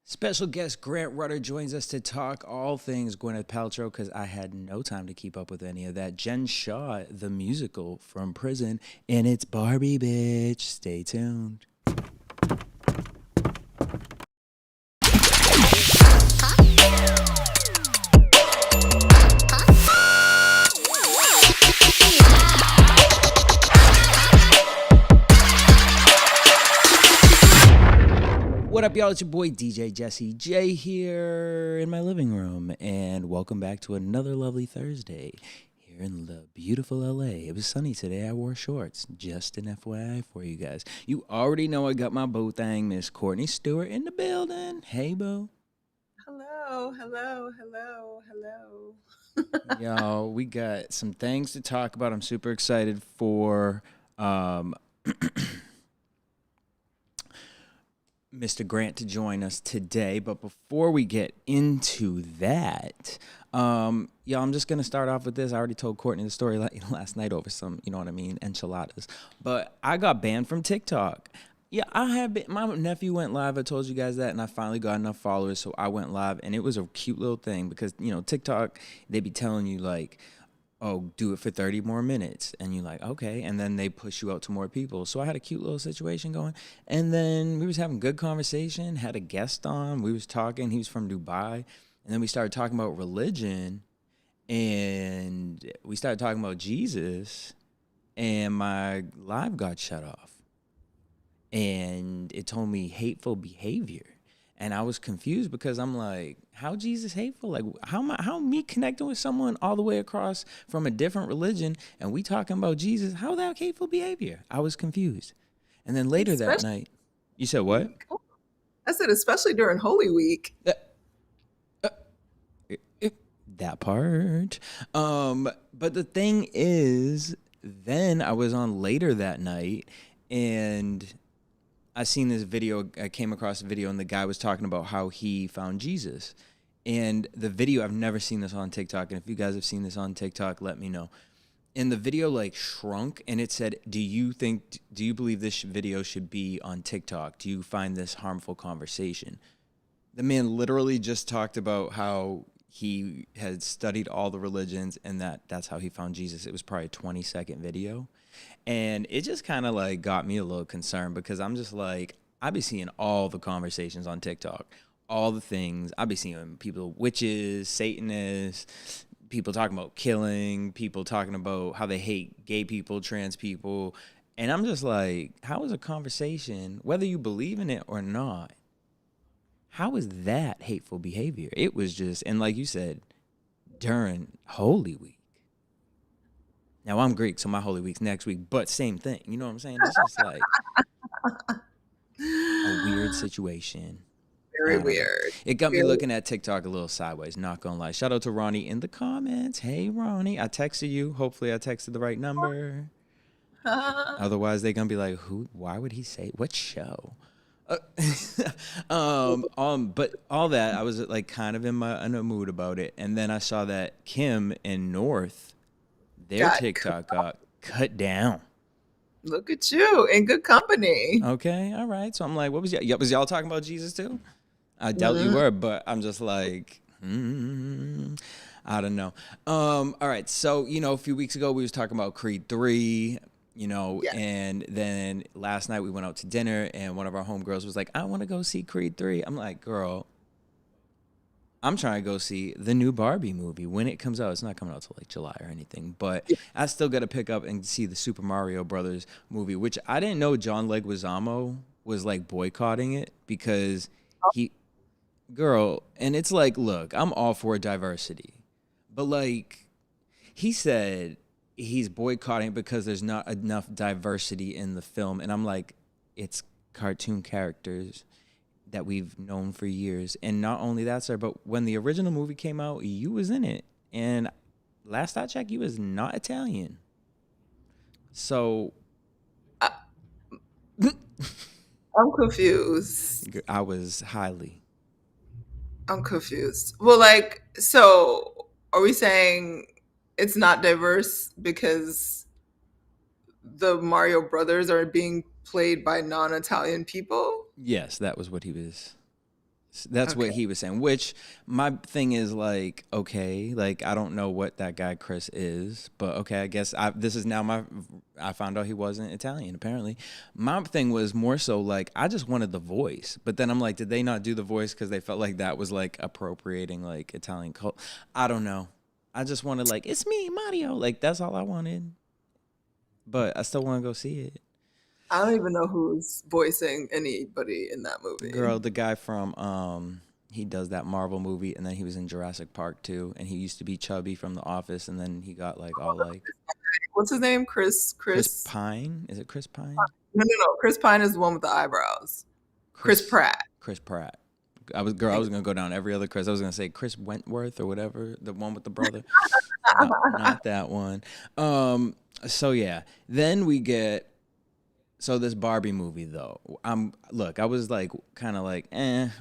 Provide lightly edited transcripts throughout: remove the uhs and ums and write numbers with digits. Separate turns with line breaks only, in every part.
Special guest Grant Rutter joins us to talk all things Gwyneth Paltrow because I had no time to keep up with any of that. Jen Shaw, the musical from prison, and it's Barbie, bitch. Stay tuned. What up, y'all? It's your boy DJ Jesse J here in my living room, and welcome back to another lovely Thursday here in the beautiful LA. It was sunny today. I wore shorts. Just an FYI for you guys. You already know I got my boo thing, Miss Courtney Stewart, in the building. Hey, boo.
Hello.
Y'all, we got some things to talk about. I'm super excited for Mr. Grant to join us today. But before we get into that, y'all, I'm just gonna start off with this. I already told Courtney the story last night over some, you know what I mean, enchiladas. But I got banned from TikTok. Yeah, I have been. My nephew went live. I told you guys that, and I finally got enough followers, so I went live, and it was a cute little thing because TikTok, they be telling you like, oh, do it for 30 more minutes. And you're like, okay. And then they push you out to more people. So I had a cute little situation going. And then we was having good conversation, had a guest on. We was talking. He was from Dubai. And then we started talking about religion. And we started talking about Jesus. And my live got shut off. And it told me hateful behavior. And I was confused because I'm like, how Jesus hateful? Like, how me connecting with someone all the way across from a different religion and we talking about Jesus? How that hateful behavior? I was confused. And then later that
Especially,
night, you said what?
I said, especially during Holy Week.
That, uh, that part. But the thing is, then I was on later that night and I seen this video. I came across a video, and the guy was talking about how he found Jesus. And the video, I've never seen this on TikTok. And if you guys have seen this on TikTok, let me know. And the video like shrunk, and it said, do you believe this video should be on TikTok? Do you find this harmful conversation? The man literally just talked about how he had studied all the religions and that's how he found Jesus. It was probably a 20-second video. And it just kind of like got me a little concerned because I'm just like, I be seeing all the conversations on TikTok, all the things. I be seeing people, witches, Satanists, people talking about killing, people talking about how they hate gay people, trans people. And I'm just like, how is a conversation, whether you believe in it or not, how is that hateful behavior? It was just, and like you said, during Holy Week. Now I'm Greek, so my Holy Week's next week, but same thing. You know what I'm saying? It's just like a weird situation.
Very
I don't know.
weird.
It got me
Very,
looking at TikTok a little sideways, not gonna lie. Shout out to Ronnie in the comments. Hey Ronnie, I texted you. Hopefully I texted the right number. Otherwise they gonna be like, who, why would he say what show? Uh, but all that, I was like kind of in a mood about it. And then I saw that Kim and North, their
God,
TikTok got cut down.
look at you in good company.
Okay, all right. So I'm like, what was y'all? Was y'all talking about Jesus too? I doubt you
Mm,
were, but I'm just like, I don't know. All right. So a few weeks ago we was talking about Creed 3.
yes.
And then last night we went out to dinner, and one of our homegirls was like, I want to go see Creed 3. I'm like, girl, I'm trying to go see the new Barbie movie when it comes out. It's not coming out till like July or anything, but I still got to pick up and see the Super Mario Brothers movie, which I didn't know John Leguizamo was like boycotting it because he, girl, and it's like, look, I'm all for diversity, but like he said he's boycotting because there's not enough diversity in the film, and I'm like, it's cartoon characters that we've known for years. And not only that, sir, but when the original movie came out, you was in it. And last I checked, you was not Italian. So
I, I'm confused.
I was highly.
I'm confused. Well, like, so are we saying it's not diverse because the Mario brothers are being played by non-Italian people?
Yes, that was what he was That's what
Okay.
he was saying. Which my thing is like, okay, like I don't know what that guy Chris is, but okay, I guess this is now my. I found out he wasn't Italian. Apparently, my thing was more so like I just wanted the voice, but then I'm like, did they not do the voice because they felt like that was like appropriating like Italian cult? I don't know. I just wanted like it's me, Mario. Like that's all I wanted, but I still want to go see it.
I don't even know who's voicing anybody in that movie.
Girl, the guy from he does that Marvel movie and then he was in Jurassic Park too and he used to be chubby from The Office and then he got like all like
What's his name? Chris.
Chris
Chris.
Pine. Is it Chris Pine?
No, no, no. Chris Pine is the one with the eyebrows. Chris
Chris
Pratt.
Chris Pratt. I was gonna go down every other Chris. I was gonna say Chris Wentworth or whatever, the one with the brother. No, not that one. So yeah. Then we get so this Barbie movie though, I was like kind of like,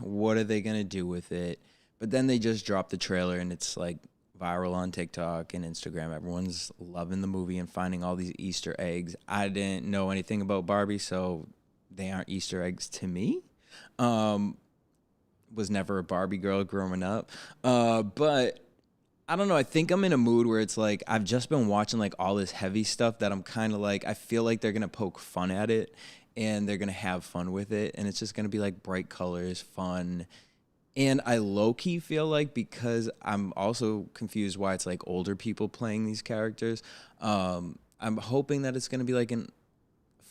what are they gonna do with it? But then they just dropped the trailer and it's like viral on TikTok and Instagram. Everyone's loving the movie and finding all these Easter eggs. I didn't know anything about Barbie, so they aren't Easter eggs to me. Um, was never a Barbie girl growing up, but I don't know. I think I'm in a mood where it's like I've just been watching like all this heavy stuff that I'm kind of like I feel like they're gonna poke fun at it and they're gonna have fun with it and it's just gonna be like bright colors, fun. And I low key feel like because I'm also confused why it's like older people playing these characters. I'm hoping that it's gonna be like an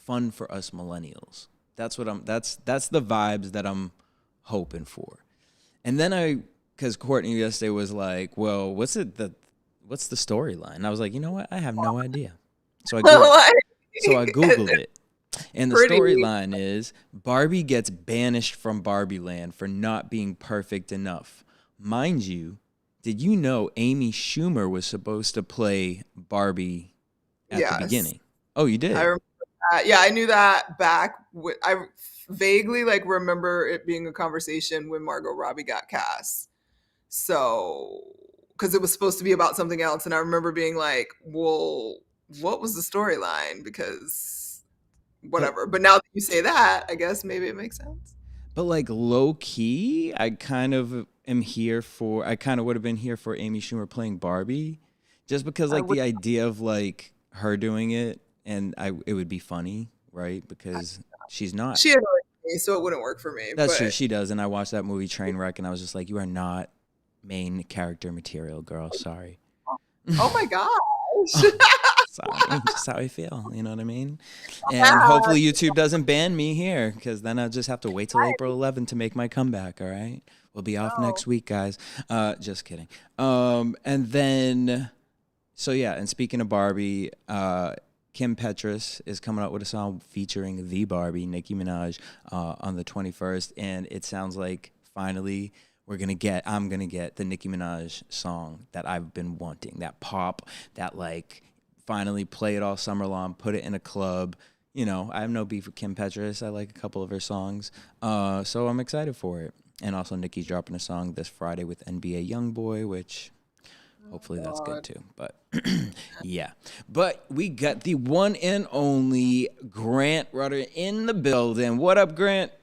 fun for us millennials. That's what I'm. That's the vibes that I'm hoping for. And then because Courtney yesterday was like, "Well, what's the storyline?" And I was like, "You know what? I have no idea." So I go,
Like,
so I googled it, and the
pretty.
storyline is Barbie gets banished from Barbie Land for not being perfect enough. Mind you, did you know Amy Schumer was supposed to play Barbie at the
Yes,
beginning? Oh, you
I
did.
remember that. Yeah, I knew that back. I vaguely like remember it being a conversation when Margot Robbie got cast. So, because it was supposed to be about something else, and I remember being like, "Well, what was the storyline?" Because
But
whatever. But now that you say that, I guess maybe it makes sense.
But like low key, I kind of am here for. I kind of would have been here for Amy Schumer playing Barbie, just because
I
like
would.
the idea of like her doing it, and it would be funny, right? Because she's not.
She annoyed me, so it wouldn't work for me.
That's true.
But
She does, and I watched that movie Trainwreck, and I was just like, you are not main character material, girl. Sorry.
oh my gosh,
Sorry, just how I feel. You know what I mean? And
yeah,
hopefully YouTube doesn't ban me here because then I'll just have to wait till April 11th to make my comeback. All right, we'll be off
no.
next week, guys. Just kidding. And then so yeah. And speaking of Barbie, Kim Petras is coming out with a song featuring the Barbie, Nicki Minaj, on the 21st, and it sounds like finally I'm gonna get the Nicki Minaj song that I've been wanting. That pop, that like finally play it all summer long, put it in a club. You know, I have no beef with Kim Petras. I like a couple of her songs. So I'm excited for it. And also Nicki's dropping a song this Friday with NBA Youngboy, which
Oh
hopefully that's good
God.
too. But yeah. But we got the one and only Grant Rudder in the building. What up, Grant?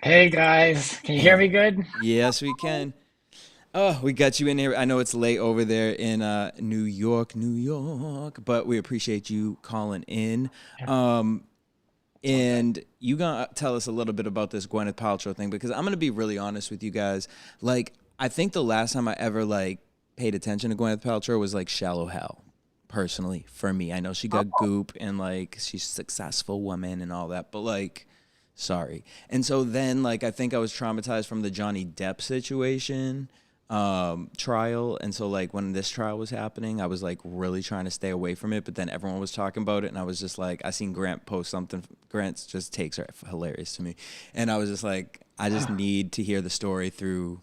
Hey guys, can you hear
Hey.
me good?
Yes, we can. Oh, we got you in here. I know it's late over there in New York, New York, but we appreciate you calling in. Um,
It's all good.
and you gonna tell us a little bit about this Gwyneth Paltrow thing because I'm gonna be really honest with you guys. Like, I think the last time I ever like paid attention to Gwyneth Paltrow was like Shallow Hell. Personally, for me, I know she got Goop and like she's a successful woman and all that, but like, sorry. And so then like I think I was traumatized from the Johnny Depp situation trial, and so like when this trial was happening I was like really trying to stay away from it, but then everyone was talking about it and I was just like, I seen Grant post something. Grant's just takes are hilarious to me, and I was just like, I just need to hear the story through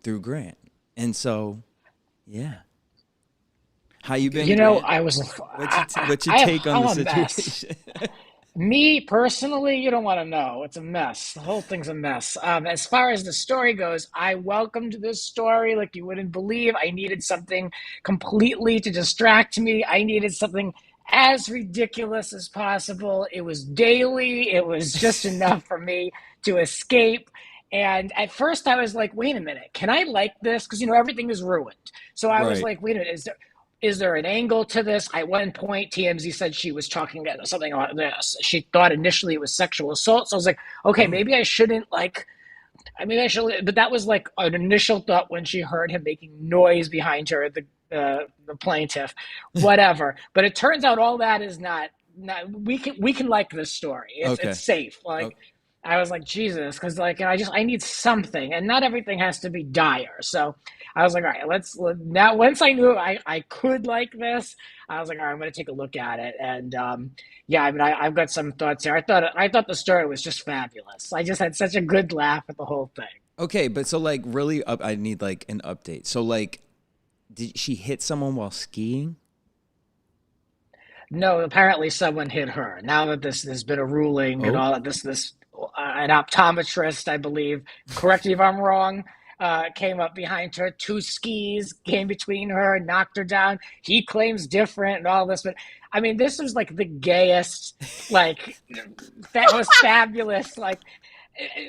Grant. And so yeah, how you been,
You know,
Grant?
I was,
What's your
I am,
take on
I'm
the
a mess.
situation?
Me personally, you don't want to know. It's a mess. The whole thing's a mess. As far as the story goes, I welcomed this story like you wouldn't believe. I needed something completely to distract me. I needed something as ridiculous as possible. It was daily. It was just enough for me to escape. And at first I was like, wait a minute, can I like this? Because, everything is ruined. So I was
Right.
like, wait a minute, is there an angle to this? At one point, TMZ said she was talking about something about this. She thought initially it was sexual assault. So I was like, okay,
Oh.
maybe I shouldn't like, I mean, I should, but that was like an initial thought when she heard him making noise behind her, the plaintiff, whatever. But it turns out all that is not. We can like this story. It's
Okay.
safe. Like, I was like, Jesus, because like I need something, and not everything has to be dire. So I was like, all right, now. Once I knew I could like this, I was like, all right, I'm going to take a look at it, and yeah, I mean, I've got some thoughts here. I thought the story was just fabulous. I just had such a good laugh at the whole thing.
Okay, but so like really, I need like an update. So like, did she hit someone while skiing?
No, apparently someone hit her. Now that this there's been a ruling and
Oh.
all that, this an optometrist, I believe, correct me if I'm wrong, came up behind her. Two skis came between her, knocked her down. He claims different and all this, but I mean, this was like the gayest, like that was fabulous, like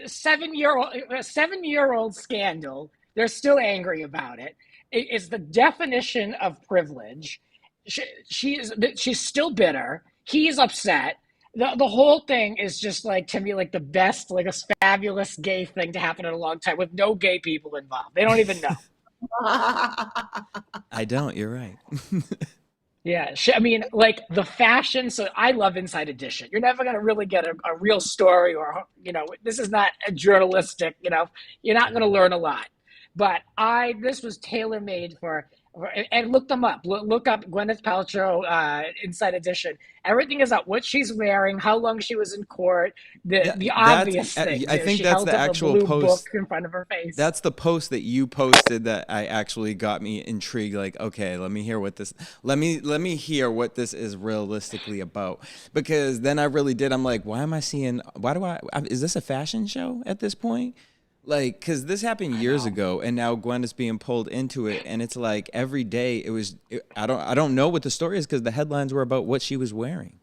7-year old scandal. They're still angry about it. It's the definition of privilege. She's still bitter. He's upset. The whole thing is just like, to me, like the best, like a fabulous gay thing to happen in a long time with no gay people involved. They don't even know.
I don't. You're right.
Yeah, I mean, like the fashion. So I love Inside Edition. You're never gonna really get a real story, or this is not a journalistic. You're not gonna learn a lot. But this was tailor made and look them up. Look up Gwyneth Paltrow Inside Edition. Everything is up. What she's wearing, how long she was in court,
Yeah,
the
that's.
obvious things.
I think
She
that's
held
the
up a
actual
blue book
post.
in front of her face.
That's the post that you posted that I actually got me intrigued. Like, okay, let me hear what this. Let me hear what this is realistically about. Because then I really did. I'm like, why am I seeing? Why do I? Is this a fashion show at this point? Like, because this happened
I
years
know.
ago, and now Gwen is being pulled into it, and it's like every day it was. I don't know what the story is because the headlines were about what she was wearing.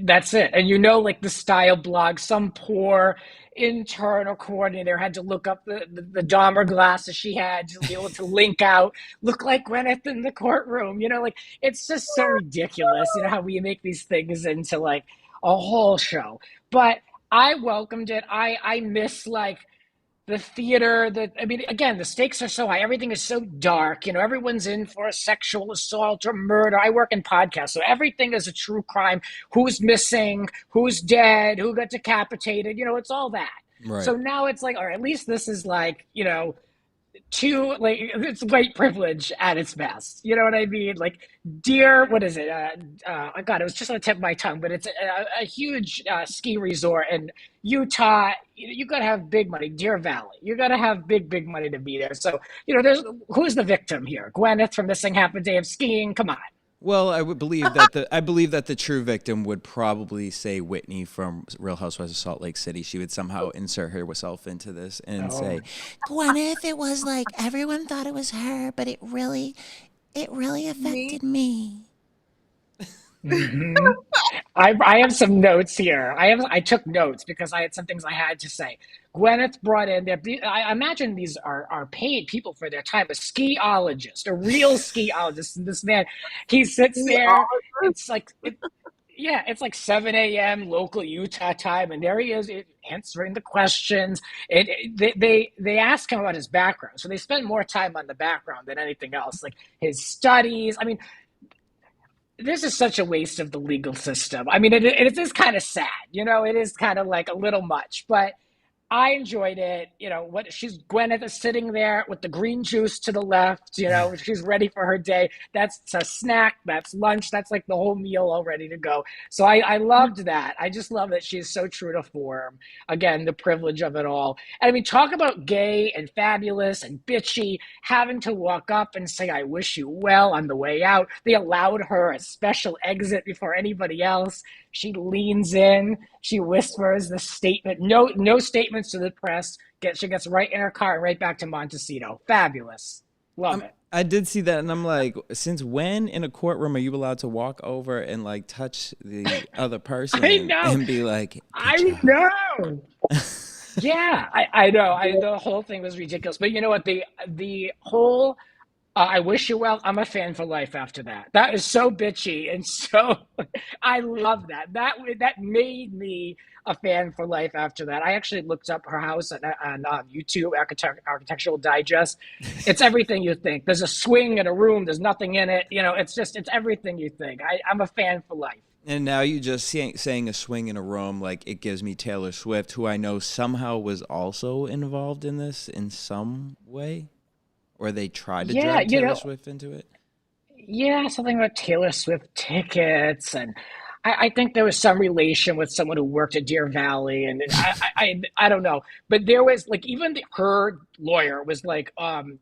That's it. And like the style blog, some poor internal coordinator had to look up the Dahmer glasses she had to be able to link out, look like Gwyneth in the courtroom. Like it's just so ridiculous, how we make these things into like a whole show. But I welcomed it. I miss like the theater. That, I mean, again, the stakes are so high, everything is so dark, everyone's in for a sexual assault or murder. I work in podcasts, so everything is a true crime. Who's missing, who's dead, who got decapitated, it's all that. So
Right.
now it's like, or at least this is like, too, like, it's white privilege at its best. You know what I mean? Like, dear, what is it? God, it was just on the tip of my tongue, but it's a huge ski resort in Utah. You got to have big money. Deer Valley, you got to have big money to be there. So there's who's the victim here? Gwyneth from missing half a day of skiing. Come on.
Well, I believe that the true victim would probably say Whitney from Real Housewives of Salt Lake City. She would somehow insert herself into this and
Oh.
say, "Gwyneth, it was like everyone thought it was her, but it really
Me?
affected me."
Hmm. I have some notes here. I took notes because I had some things I had to say. Gwyneth brought in there. I imagine these are paid people for their time. A skiologist, a real skiologist. This man, he sits
Me?
there. It's like yeah, it's like 7 a.m. local Utah time, and there he is answering the questions. They ask him about his background, so they spend more time on the background than anything else, like his studies. I mean, this is such a waste of the legal system. I mean, it is kind of sad, it is kind of like a little much, but I enjoyed it. What she's Gwyneth is sitting there with the green juice to the left. She's ready for her day. That's a snack. That's lunch. That's like the whole meal all ready to go. So I loved that. I just love that she's so true to form. Again, the privilege of it all. And I mean, talk about gay and fabulous and bitchy, having to walk up and say, "I wish you well" on the way out. They allowed her a special exit before anybody else. She leans in. She whispers the statement. No statements to the press. She gets right in her car and right back to Montecito. Fabulous. Love it.
I did see that, and I'm like, since when in a courtroom are you allowed to walk over and like touch the other person
I know.
and be like, "Good
I
job"?
know. Yeah, I know. The whole thing was ridiculous. But you know what? The whole I wish you well. I'm a fan for life after that. That is so bitchy and so I love that. That made me a fan for life after that. I actually looked up her house on YouTube, Architectural Digest. It's everything you think. There's a swing in a room. There's nothing in it. It's everything you think. I'm a fan for life.
And now you just saying a swing in a room, like it gives me Taylor Swift, who I know somehow was also involved in this in some way, or they tried to
Yeah,
drag Taylor Swift into it.
yeah, something about Taylor Swift tickets, and I think there was some relation with someone who worked at Deer Valley, and I don't know, but there was like even her lawyer was like,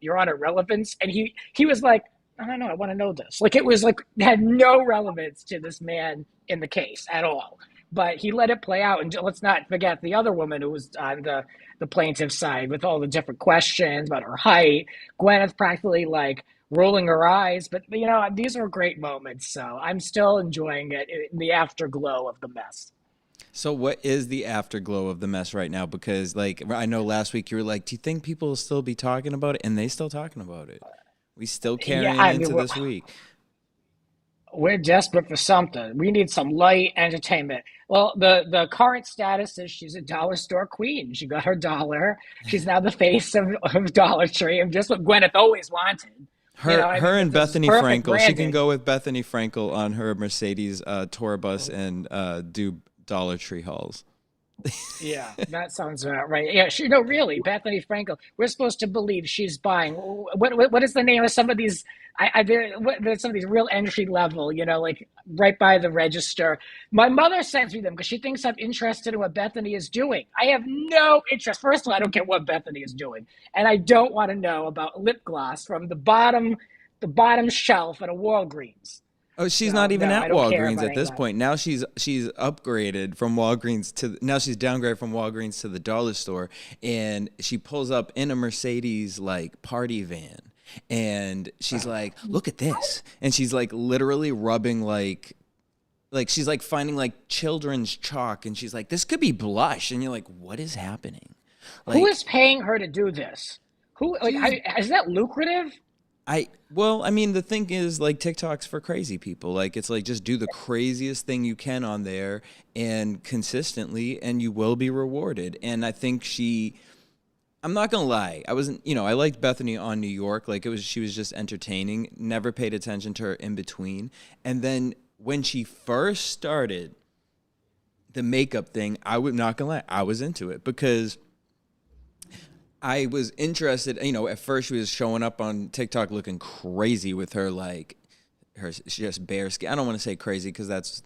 "You're on irrelevance," and he was like, "I don't know, I want to know this." Like it was like it had no relevance to this man in the case at all. But he let it play out, and let's not forget the other woman who was on the plaintiff's side with all the different questions about her height. Gwyneth practically like rolling her eyes. But these are great moments, so I'm still enjoying it in the afterglow of the mess.
So what is the afterglow of the mess right now? Because like I know last week you were like, do you think people will still be talking about it? And they still talking about it. We still
Yeah,
carrying
I mean
into this week.
we're desperate for something. We need some light entertainment. Well, the current status is she's a dollar store queen. She got her dollar. She's now the face of Dollar Tree, and just what Gwyneth always wanted. I
Her
mean,
and
this is
Bethany
perfect
Frankel. She can
branding.
go with Bethany Frankel on her Mercedes tour bus and do Dollar Tree hauls.
Yeah, that sounds about right. Yeah, she no, really, Bethany Frankel. We're supposed to believe she's buying. What is the name of some of these? There's some of these real entry level. Like right by the register. My mother sends me them because she thinks I'm interested in what Bethany is doing. I have no interest. First of all, I don't get what Bethany is doing, and I don't want to know about lip gloss from the bottom shelf at a Walgreens.
Oh, she's not
So
even
no,
at
I don't care
Walgreens
about
at
any of
this
that.
point. Now she's upgraded from Walgreens to now she's downgraded from Walgreens to the dollar store, and she pulls up in a Mercedes like party van, and she's like, "Look at this," and she's like literally rubbing like she's like finding like children's chalk, and she's like, "This could be blush," and you're like, "What is happening?"
Who
Like
is paying her to do this? Who like
she's
is that lucrative?
I mean the thing is like TikTok's for crazy people. Like it's like just do the craziest thing you can on there and consistently and you will be rewarded. And I think I'm not gonna lie. I wasn't, I liked Bethany on New York. Like she was just entertaining. Never paid attention to her in between. And then when she first started the makeup thing, I would not gonna lie, I was into it because I was interested. At first she was showing up on TikTok looking crazy with her like her just bare skin. I don't want to say crazy because that's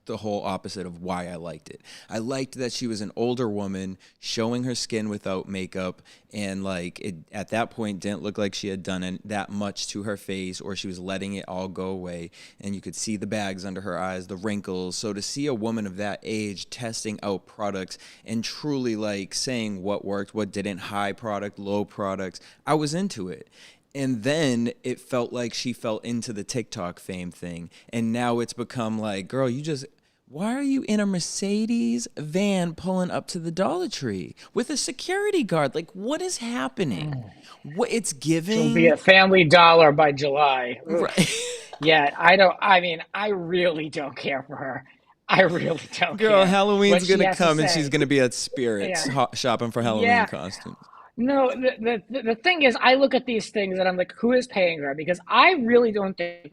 the whole opposite of why I liked it. I liked that she was an older woman showing her skin without makeup, and like it at that point didn't look like she had done that much to her face, or she was letting it all go away. And you could see the bags under her eyes, the wrinkles. So to see a woman of that age testing out products and truly like saying what worked, what didn't, high product, low products, I was into it. And then it felt like she fell into the TikTok fame thing. And now it's become like, girl, why are you in a Mercedes van pulling up to the Dollar Tree with a security guard? Like, what is happening? What it's
She'll be
giving,
at Family Dollar by July.
right?
Oof. Yeah, I don't. I mean, I really don't care for her. I really don't
Girl,
care what
Halloween's
she
gonna
has to
come and she's
say.
gonna be at Spirits
Yeah,
shopping for Halloween
yeah.
costumes.
No, the thing is, I look at these things and I'm like, who is paying her? Because I really don't think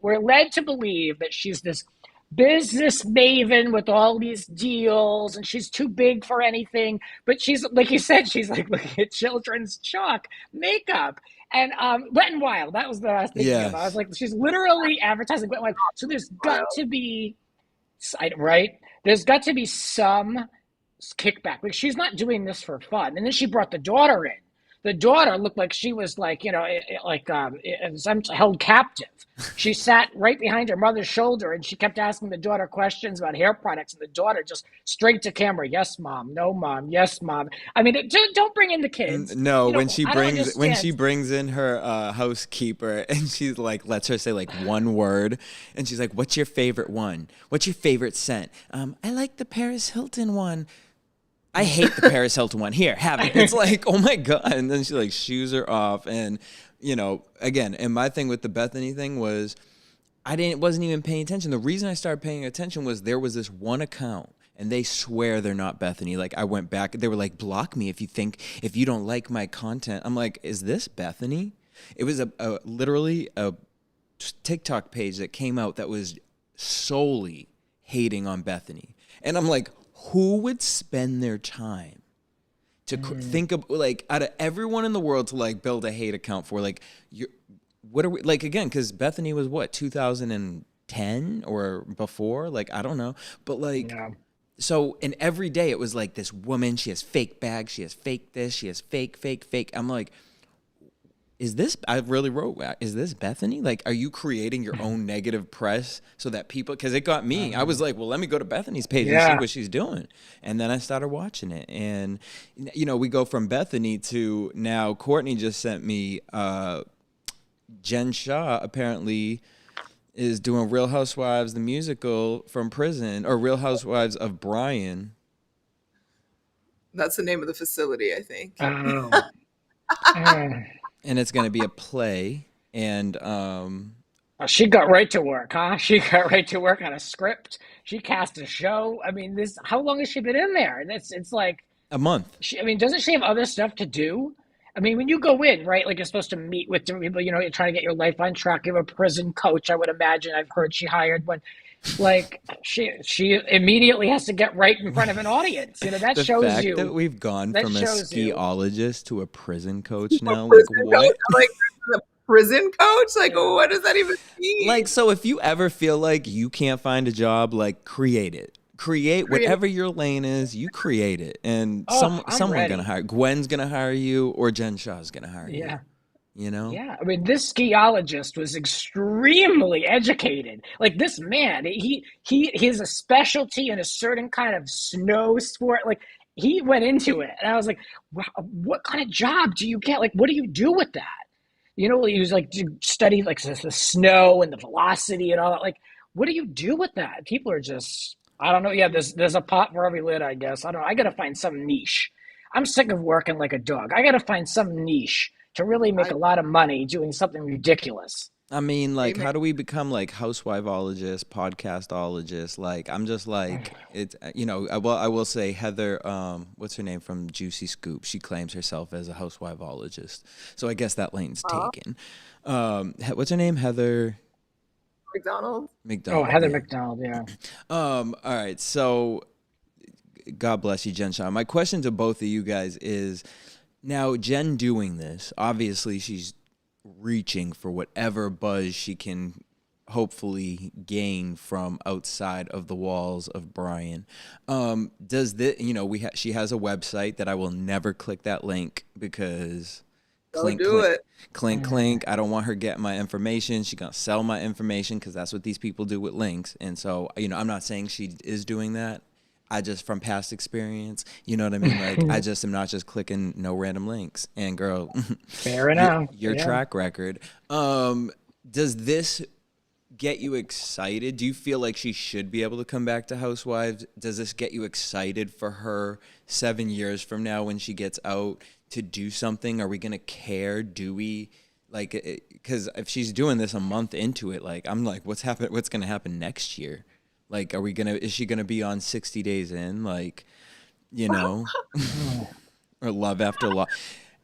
we're led to believe that she's this business maven with all these deals and she's too big for anything. But she's, like you said, she's like looking at children's chalk makeup. And Wet and Wild, that was what I was thinking of. I was
Yes.
like, she's literally advertising Wet and Wild. So there's got to be, right? There's got to be some kickback. Like she's not doing this for fun. And then she brought the daughter in. The daughter looked like she was like, held captive. She sat right behind her mother's shoulder and she kept asking the daughter questions about hair products. And the daughter just straight to camera, yes, mom, no, mom, yes, mom. I mean, don't bring in the kids.
No,
I don't
when she
understand.
brings in her housekeeper and she's like lets her say like one word and she's like, "What's your favorite one? What's your favorite scent?" I like the Paris Hilton one. I hate the Paris Hilton one. Here, have it. It's like, oh my God. And then she like shoos her off. And, again, and my thing with the Bethany thing was wasn't even paying attention. The reason I started paying attention was there was this one account and they swear they're not Bethany. Like I went back, they were like, block me if you don't like my content. I'm like, is this Bethany? It was literally a TikTok page that came out that was solely hating on Bethany. And I'm like, who would spend their time to think of, like, out of everyone in the world to like build a hate account for, like, what are we, like, again, because Bethany was what, 2010 or before? Like, I don't know. But like,
Yeah.
so, and every day it was like this woman, she has fake bags, she has fake this, she has fake, fake, fake. I'm like, I really wrote, is this Bethany? Like, are you creating your own negative press so that people, because it got me. I was like, well, let me go to Bethany's page and see what she's doing. And then I started watching it. And, we go from Bethany to now Courtney just sent me, Jen Shah apparently is doing Real Housewives, the musical from prison, or Real Housewives of Bryan.
That's the name of the facility, I think.
Oh.
And it's going to be a play. And
She got right to work, huh? She got right to work on a script. She cast a show. I mean, how long has she been in there? And it's like
a month.
doesn't she have other stuff to do? I mean, when you go in, right, like you're supposed to meet with different people, you're trying to get your life on track. You have a prison coach, I would imagine. I've heard she hired one. Like she immediately has to get right in front of an audience. That
the
shows
fact
you
that we've gone
that
from a
shows you.
skiologist to a prison coach now.
Prison
Like, what?
coach? I'm like, the prison coach? Like, what does that even mean?
Like, so if you ever feel like you can't find a job, like, create it. Create whatever your lane is, you create it. And someone's going to hire. Gwen's going to hire you, or Jen Shah's going to hire you.
Yeah.
Yeah,
I mean, this skiologist was extremely educated. Like this man, he has a specialty in a certain kind of snow sport. Like he went into it, and I was like, wow, what kind of job do you get? Like, what do you do with that? He was like to study like the snow and the velocity and all that. Like, what do you do with that? People are just, I don't know. Yeah, there's a pot for every lid, I guess. I don't know. I got to find some niche. I'm sick of working like a dog. I got to find some niche to really make a lot of money doing something ridiculous.
I mean, like, how do we become like housewiveologists, podcastologists? Like, I'm just like, it's, I will say Heather, what's her name from Juicy Scoop? She claims herself as a housewiveologist. So I guess that lane's taken. What's her name? Heather
McDonald.
Oh, Heather McDonald, yeah.
All right. So God bless you, Jen Shah. My question to both of you guys is, now, Jen doing this, obviously she's reaching for whatever buzz she can hopefully gain from outside of the walls of Bryan. Does this, she has a website that I will never click that link because clink, clink. I don't want her getting my information. She's going to sell my information because that's what these people do with links. And so, I'm not saying she is doing that. I just, from past experience, you know what I mean? Like, I just am not just clicking no random links. And girl,
fair enough.
Your track record. Does this get you excited? Do you feel like she should be able to come back to Housewives? Does this get you excited for her 7 years from now when she gets out to do something? Are we going to care? Do we? Like, because if she's doing this a month into it, like, I'm like, what's going to happen next year? Like, is she going to be on 60 Days In? Like, or Love After Lock.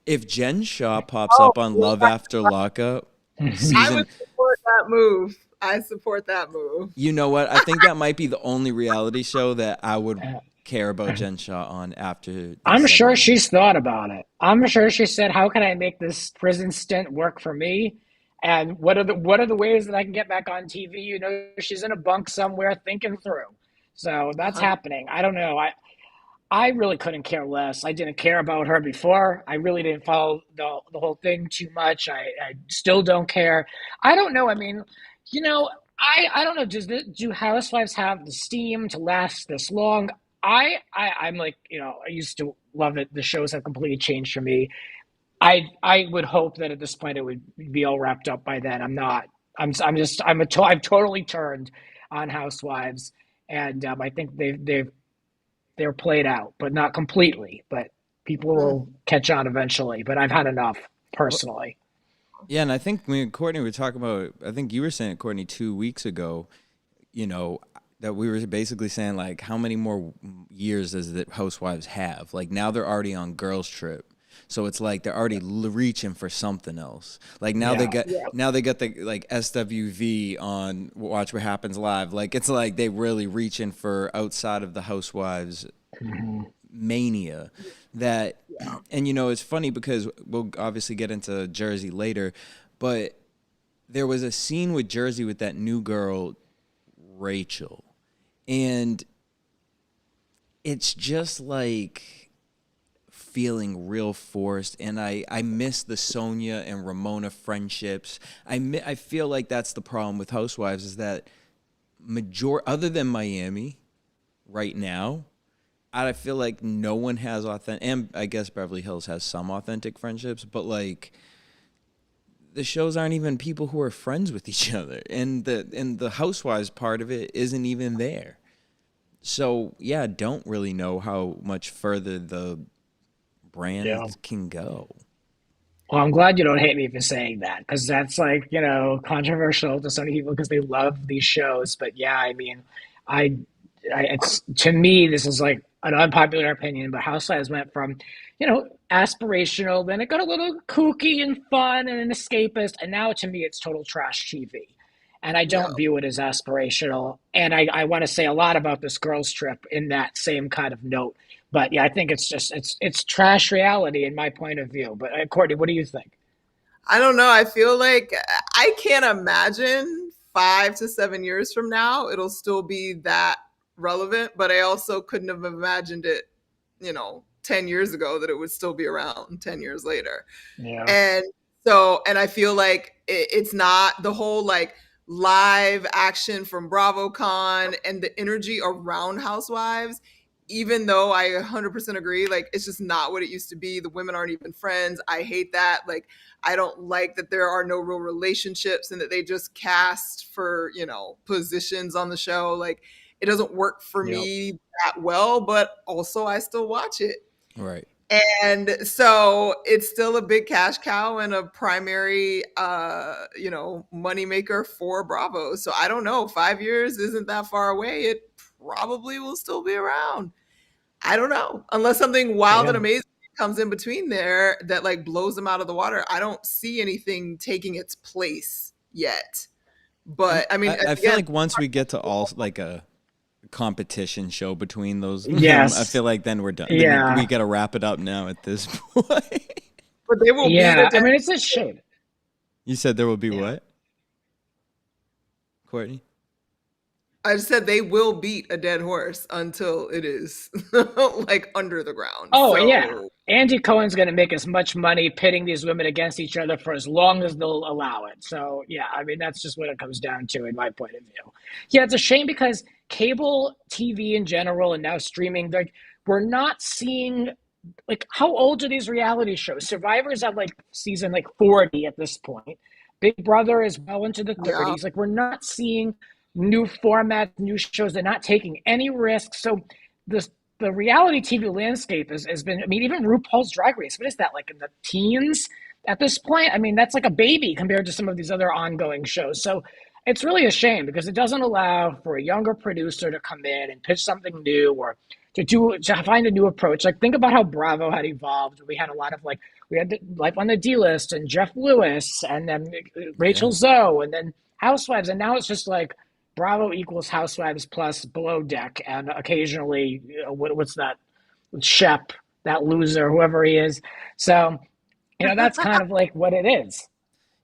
If Jen Shah pops up on Love After Lockup season,
I would support that move. I support that move.
You know what? I think that might be the only reality show that I would care about Jen Shah on after.
I'm sure she's thought about it. I'm sure she said, how can I make this prison stint work for me? And what are the ways that I can get back on TV? She's in a bunk somewhere thinking through. So that's happening. I don't know. I really couldn't care less. I didn't care about her before. I really didn't follow the whole thing too much. I still don't care. I don't know. I mean, I don't know. Do Housewives have the steam to last this long? I'm like, I used to love it. The shows have completely changed for me. I would hope that at this point it would be all wrapped up by then. I'm not. I've totally turned on Housewives, and I think they've they're played out, but not completely. But people
Mm.
will catch on eventually. But I've had enough
Well,
personally.
yeah, and I think me and Courtney were talking about. I think you were saying it, Courtney, 2 weeks ago. You know, that we were basically saying like, how many more years does the Housewives have? Like now they're already on Girls Trip. So it's like they're already reaching for something else. Like
Yeah.
now they got the like SWV on Watch What Happens Live. Like it's like they really reaching for outside of the Housewives
Hmm.
mania. That
Yeah.
and it's funny because we'll obviously get into Jersey later, but there was a scene with Jersey with that new girl Rachel, and it's just like feeling real forced, and I miss the Sonia and Ramona friendships. I feel like that's the problem with Housewives is that other than Miami right now, I feel like no one has authentic, and I guess Beverly Hills has some authentic friendships, but like the shows aren't even people who are friends with each other, and the Housewives part of it isn't even there. So yeah, I don't really know how much further the
Yeah.
brand can go.
Well, I'm glad you don't hate me for saying that because that's like, controversial to so many people because they love these shows. But yeah, I mean, I, it's to me, this is like an unpopular opinion, but Housewives went from, aspirational, then it got a little kooky and fun and an escapist, and now to me, it's total trash TV. And I
Yeah.
don't view it as aspirational. And I want to say a lot about this girls' trip in that same kind of note. But yeah, I think it's trash reality in my point of view. But Courtney, what do you think?
I don't know. I feel like I can't imagine 5 to 7 years from now it'll still be that relevant, but I also couldn't have imagined it, 10 years ago that it would still be around 10 years later.
Yeah,
And and I feel like it's not the whole like live action from BravoCon and the energy around Housewives. Even though I 100% agree, like it's just not what it used to be. The women aren't even friends. I hate that. Like, I don't like that there are no real relationships and that they just cast for, positions on the show. Like, it doesn't work for
yeah,
me that well, but also I still watch it.
Right.
And so it's still a big cash cow and a primary money maker for Bravo. So I don't know, 5 years isn't that far away. It probably will still be around. I don't know. Unless something wild and
yeah,
amazing comes in between there that like blows them out of the water. I don't see anything taking its place yet. But I mean,
I feel
again,
like once we get to all like a competition show between those them, I
yes,
feel like then we're done. Then we
yeah,
got to wrap it up now at this point.
but they will beat a
yeah. I
dead.
mean, it's a shame.
You said there will be
Yeah.
what, Courtney?
I said they will beat a dead horse until it is like under the ground.
Oh, yeah.
So
Andy Cohen's going to make as much money pitting these women against each other for as long as they'll allow it. So, yeah, I mean, that's just what it comes down to in my point of view. Yeah, it's a shame because cable TV in general and now streaming, like, we're not seeing, like, how old are these reality shows? Survivor's at like season like 40 at this point. Big Brother is well into the
yeah,
30s. Like, we're not seeing new formats, new shows. They're not taking any risks. So, the the reality TV landscape has been, I mean, even RuPaul's Drag Race, what is that, like in the teens at this point? I mean, that's like a baby compared to some of these other ongoing shows. So it's really a shame because it doesn't allow for a younger producer to come in and pitch something new or to find a new approach. Like think about how Bravo had evolved. We had a lot of like we had Life on the D List and Jeff Lewis and then Rachel
Yeah.
Zoe and then Housewives, and now it's just like Bravo equals Housewives plus Below Deck, and occasionally, what's that? Shep, that loser, whoever he is. So, that's kind of like what it is.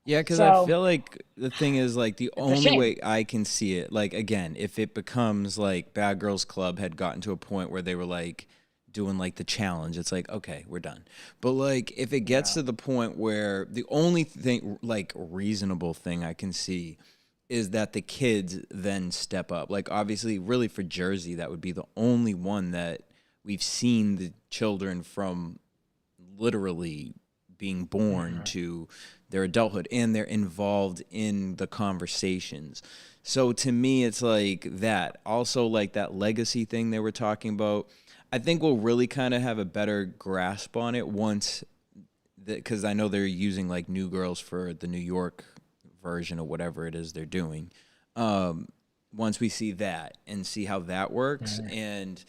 Yeah, because I
So
feel like the thing is like the
it's a
only
shame.
way I can see it, like again, if it becomes like Bad Girls Club had gotten to a point where they were like doing like the challenge, it's like okay, we're done. But like if it gets
Yeah.
to the point where the only thing like reasonable thing I can see is that the kids then step up. Like obviously, really for Jersey, that would be the only one that we've seen the children from literally being born
Mhm.
to their adulthood and they're involved in the conversations. So to me it's like that. Also like that legacy thing they were talking about. I think we'll really kind of have a better grasp on it once, because I know they're using like New Girls for the New York version of whatever it is they're doing. Um, Once we see that and see how that works,
Mhm.
and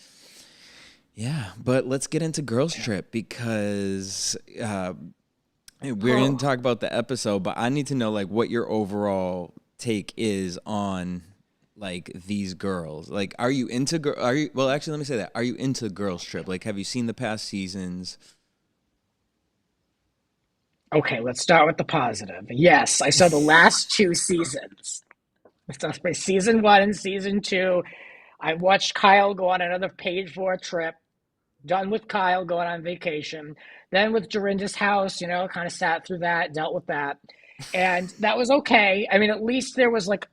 yeah, but let's get into Girls Trip because we're going to
Oh,
talk about the episode, but I need to know like what your overall take is on like these girls. Like, are you into Are you? Well, actually, let me say that. Are you into Girls Trip? Like, have you seen the past seasons?
Okay, let's start with the positive. Yes, I saw the last two seasons. So for season one and season two, I watched Kyle go on another paid for trip. Done with Kyle going on vacation. Then with Dorinda's house, kind of sat through that, dealt with that. And that was okay. I mean, at least there was like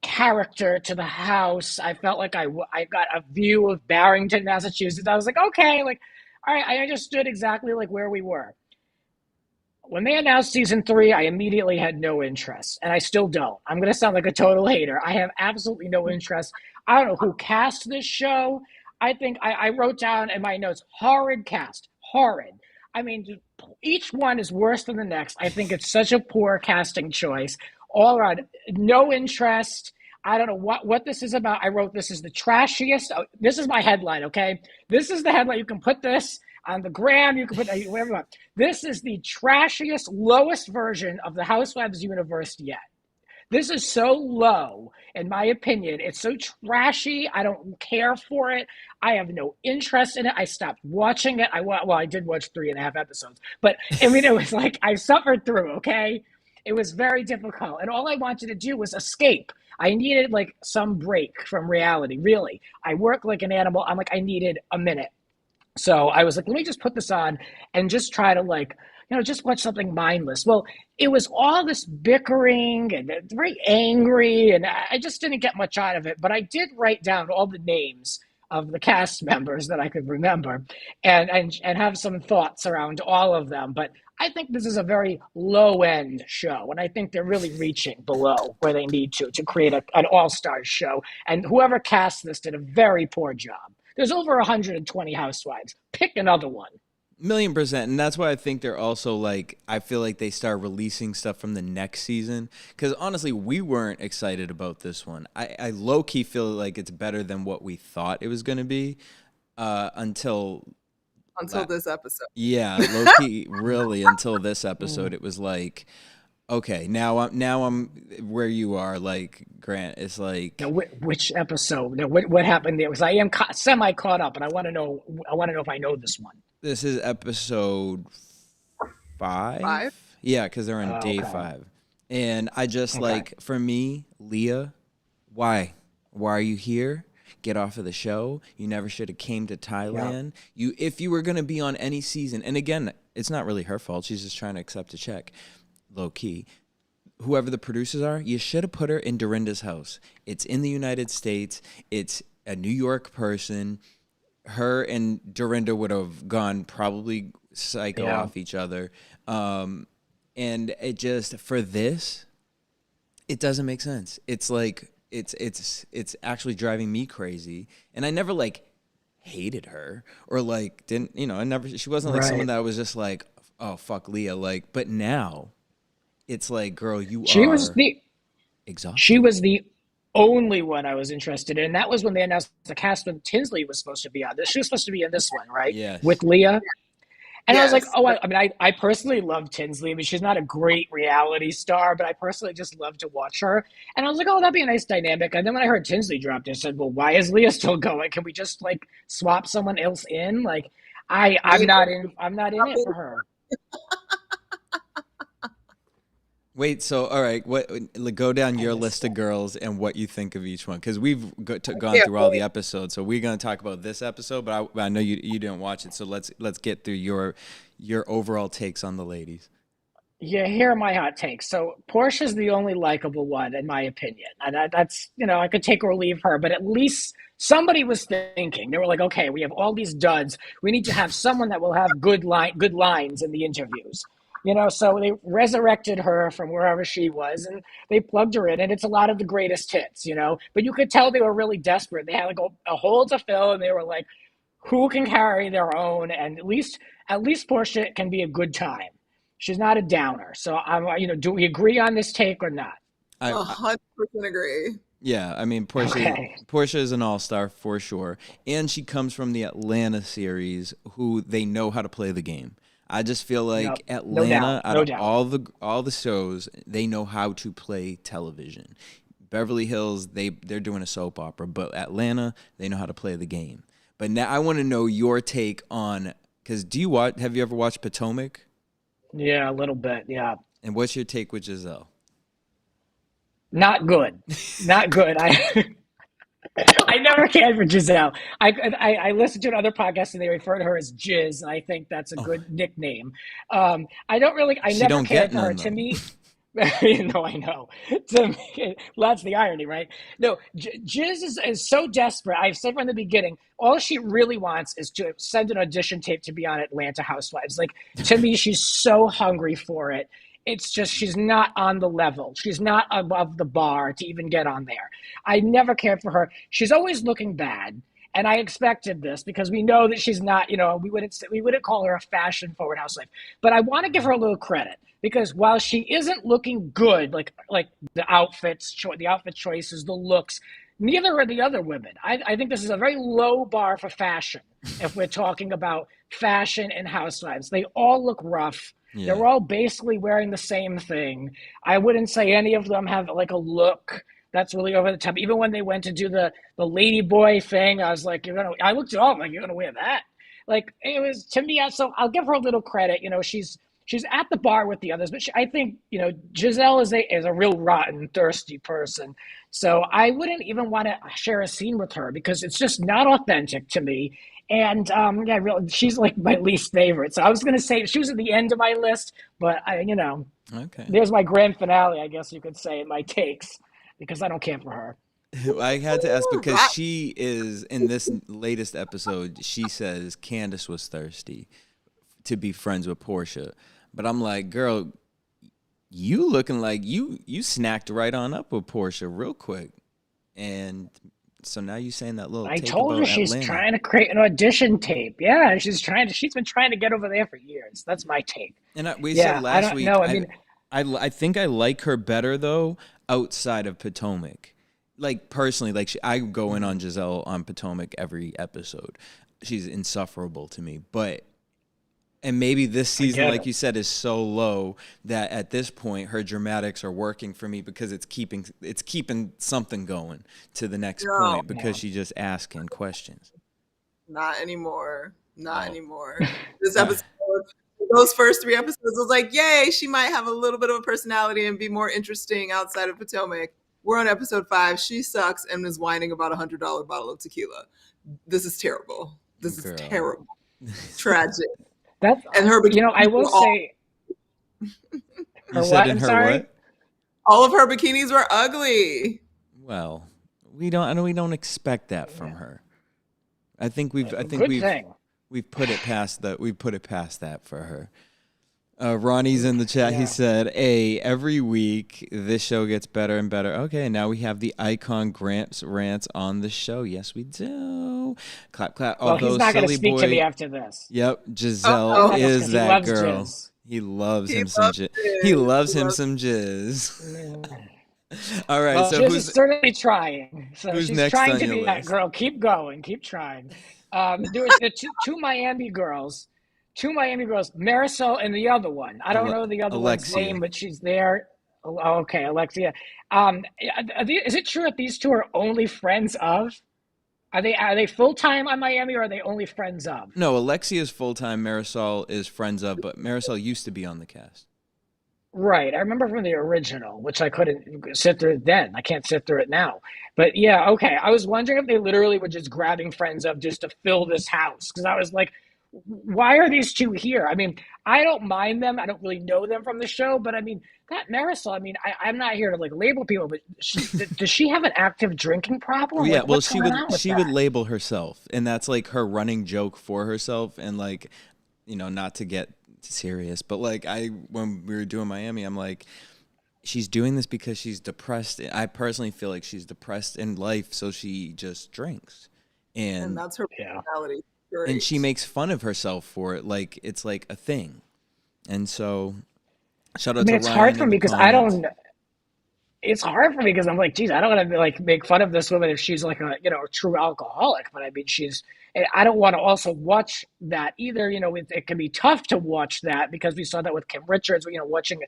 character to the house. I felt like I got a view of Barrington, Massachusetts. I was like, okay, like, all right, I understood exactly like where we were. When they announced season three, I immediately had no interest, and I still don't. I'm going to sound like a total hater. I have absolutely no interest. I don't know who cast this show. I think I wrote down in my notes horrid cast, horrid. I mean, each one is worse than the next. I think it's such a poor casting choice. All around, no interest. I don't know what this is about. I wrote this is the trashiest. This is my headline, okay? This is the headline. You can put this on the gram. You can put whatever you want. This is the trashiest, lowest version of the Housewives universe yet. This is so low, in my opinion. It's so trashy. I don't care for it. I have no interest in it. I stopped watching it. I did watch 3.5 episodes, but I mean, it was like I suffered through. Okay, it was very difficult, and all I wanted to do was escape. I needed like some break from reality. Really, I work like an animal. I'm like I needed a minute. So I was like, let me just put this on and just try to like, just watch something mindless. Well, it was all this bickering and very angry, and I just didn't get much out of it. But I did write down all the names of the cast members that I could remember, and have some thoughts around all of them. But I think this is a very low end show, and I think they're really reaching below where they need to create an all star show. And whoever cast this did a very poor job. There's over 120 housewives. Pick another one.
Million percent, and that's why I think they're also like I feel like they start releasing stuff from the next season because honestly we weren't excited about this one. I low key feel like it's better than what we thought it was going to be until
until this episode.
yeah, low key really until this episode it was like okay, now I'm where you are, like Grant. It's
Now,
like
which episode? Now, what happened there? Because I am semi caught up, and I want to know. I want to know if I know this one.
this is episode 5.
Five.
Yeah, because they're on day
Okay.
5, and I just
Okay.
like for me, Leah, why are you here? Get off of the show. You never should have came to
Yeah.
Thailand. You if you were gonna be on any season, and again, it's not really her fault. She's just trying to accept a check, low key. Whoever the producers are, you should have put her in Dorinda's house. It's in the United States. It's a New York person. Her and Dorinda would have gone probably psycho
Yeah.
off each other. And it just for this, it doesn't make sense. It's like it's actually driving me crazy. And I never like hated her or like didn't I never she wasn't like someone
Right.
that was just like oh fuck Leah like but now it's like girl you
She was
are
the she
exhausting.
was the only one I was interested in. And that was when they announced the cast when Tinsley was supposed to be on this. She was supposed to be in this one, right?
Yes.
With Leah. And I was like,
Yes.
oh, I mean, I personally love Tinsley. I mean, she's not a great reality star, but I personally just love to watch her. And I was like, oh, that'd be a nice dynamic. And then when I heard Tinsley dropped, I said, well, why is Leah still going? Can we just like swap someone else in? Like, I'm
Wait,
not in it for her.
Wait, so all right, what like, go down
I
your
just
list of girls and what you think of each one because we've gone
yeah,
through all the episodes, so we're gonna talk about this episode. But I know you didn't watch it, so let's get through your overall takes on the ladies.
Yeah, here are my hot takes. So Portia's the only likable one, in my opinion. And that's, I could take or leave her, but at least somebody was thinking. They were like, okay, we have all these duds. We need to have someone that will have good lines in the interviews. So they resurrected her from wherever she was and they plugged her in. And it's a lot of the greatest hits. But you could tell they were really desperate. They had like a hole to fill and they were like, who can carry their own, and at least Portia can be a good time. She's not a downer. So do we agree on this take or not?
I,
A
I
100% agree.
yeah, I mean
Okay.
Portia is an all-star for sure, and she comes from the Atlanta series, who they know how to play the game. I just feel
Yep.
like
No doubt.
Atlanta, out
No
of
doubt.
all the shows, they know how to play television. Beverly Hills, they're doing a soap opera, but Atlanta, they know how to play the game. But now I want to know your take on, because do you watch? Have you ever watched Potomac?
Yeah, a little bit. Yeah.
And what's your take with Giselle?
Not good. Not good. I never cared for Giselle. I listened to another podcast and they refer to her as Jiz, and I think that's a
Oh,
good nickname. I
she
never
don't get
cared for her.
none
To
though.
me, no, I know. To me, well, that's the irony, right? No, Jiz is so desperate. I've said from the beginning, all she really wants is to send an audition tape to be on Atlanta Housewives. Like, to me, she's so hungry for it. It's just she's not on the level. She's not above the bar to even get on there. I never cared for her. She's always looking bad. And I expected this because we know that she's not, we wouldn't call her a fashion forward housewife. But I want to give her a little credit because while she isn't looking good, like the outfit choices, the looks, neither are the other women. I think this is a very low bar for fashion. If we're talking about fashion and housewives, they all look rough.
Yeah.
They're all basically wearing the same thing. I wouldn't say any of them have like a look that's really over the top. Even when they went to do the lady boy thing, I was like, I looked at all, I'm like, you're gonna wear that? Like it was to me. So I'll give her a little credit. She's at the bar with the others, but I think Giselle is a real rotten, thirsty person. So I wouldn't even want to share a scene with her because it's just not authentic to me. And yeah, really, she's like my least favorite. So I was gonna say she was at the end of my list, but
Okay.
there's my grand finale, I guess you could say, in my takes, because I don't care for her.
I had to ask
Ooh,
because she is in this latest episode. She says Candace was thirsty to be friends with Portia, but I'm like, girl, you looking like you snacked right on up with Portia real quick, and so now you saying that little
I
take
told her
about
she's
Atlanta.
trying to create an audition tape. Yeah, she's been trying to get over there for years. That's my take.
And we said
Yeah, I
last
don't
week,
know. I mean,
I think I like her better though outside of Potomac. Like personally, like I go in on Giselle on Potomac every episode. She's insufferable to me, but and maybe this
I
season,
get
like
it.
you said, is so low that at this point her dramatics are working for me because it's keeping something going to the next
no,
point
Yeah.
because she just asking questions.
not anymore. Not
Oh,
anymore. This episode, those first three episodes, was like, yay, she might have a little bit of a personality and be more interesting outside of Potomac. We're on episode 5. She sucks and is whining about $100 bottle of tequila. This is terrible. This is
girl.
terrible. Tragic.
That's
And her
I
bikinis
will
were all,
say
You
her
said
what?
in
I'm
her
sorry.
what?
all of her bikinis were ugly.
Well, we don't expect that from
Yeah.
her. I think
Good thing.
we've put it past that. We've put it past that for her. Ronnie's in the chat. He
Yeah.
said, "Hey, every week this show gets better and better." Okay, now we have the icon Gramps rants on the show. Yes, we do. Clap, clap.
Well, he's
Although
not going to
silly
speak to me
boy,
after this.
yep,
That's
Giselle
Uh-oh.
not that's
is
because he
that
loves
girl.
jizz.
He loves
He
him some
loves
jizz. He
it.
loves
He
him
loves
some jizz.
Mm.
All right,
Well,
so
Jiz is certainly trying. So
who's
she's
next
trying
on
to
your
be that
list?
girl. Keep going. Keep trying. There was the two Miami girls, Marisol and the other one. I don't know the other one's name,
Alexia.
but she's there. Oh, okay, Alexia. Is it true that these two are only friends of? Are they full time on Miami or are they only friends of?
No, Alexia is full time. Marisol is friends of, but Marisol used to be on the cast.
Right. I remember from the original, which I couldn't sit through then. I can't sit through it now. But yeah, okay. I was wondering if they literally were just grabbing friends up just to fill this house. Because I was like, why are these two here? I mean, I don't mind them. I don't really know them from the show. But I mean, that Marisol, I mean, I'm not here to like label people, but does she have an active drinking
Well,
problem?
yeah,
Like,
well,
what's
she
going
would
on with
she would
that?
label herself, and that's like her running joke for herself, and like, not to get serious, but like when we were doing Miami, I'm like, she's doing this because she's depressed. I personally feel like she's depressed in life, so she just drinks,
And
and
that's her
Yeah.
personality.
and she
Great.
makes fun of herself for it, like it's like a thing. And so, shout
I
out
mean,
to
it's hard
Ryan
for
in the
me because I
comments.
don't. It's hard for me because I'm like, geez, I don't want to like make fun of this woman if she's like a a true alcoholic. But I mean, she's. And I don't want to also watch that either. It can be tough to watch that because we saw that with Kim Richards. Watching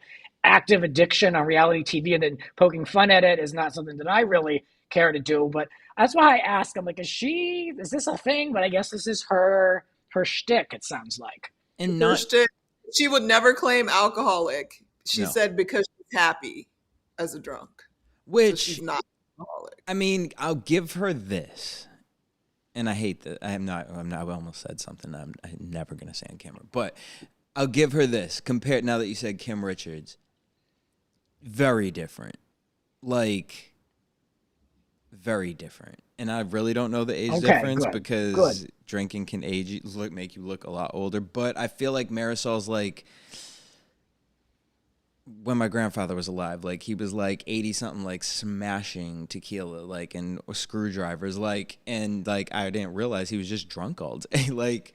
active addiction on reality TV and then poking fun at it is not something that I really care to do. But that's why I ask. I'm like, is this a thing? But I guess this is her shtick. It sounds like.
And
Her
not,
shtick. She would never claim alcoholic. She
no,
said because she's happy as a drunk. So
which,
she's not alcoholic.
I mean, I'll give her this. And I hate that. I almost said something I'm never going to say on camera. But I'll give her this. Compared, now that you said Kim Richards, very different. Like, very different. And I really don't know the age
Okay,
difference
good, good.
because drinking can make you look a lot older. But I feel like Marisol's like, when my grandfather was alive, like he was like 80 something, like smashing tequila, like, and screwdrivers, like, and like I didn't realize he was just drunk all day. Like,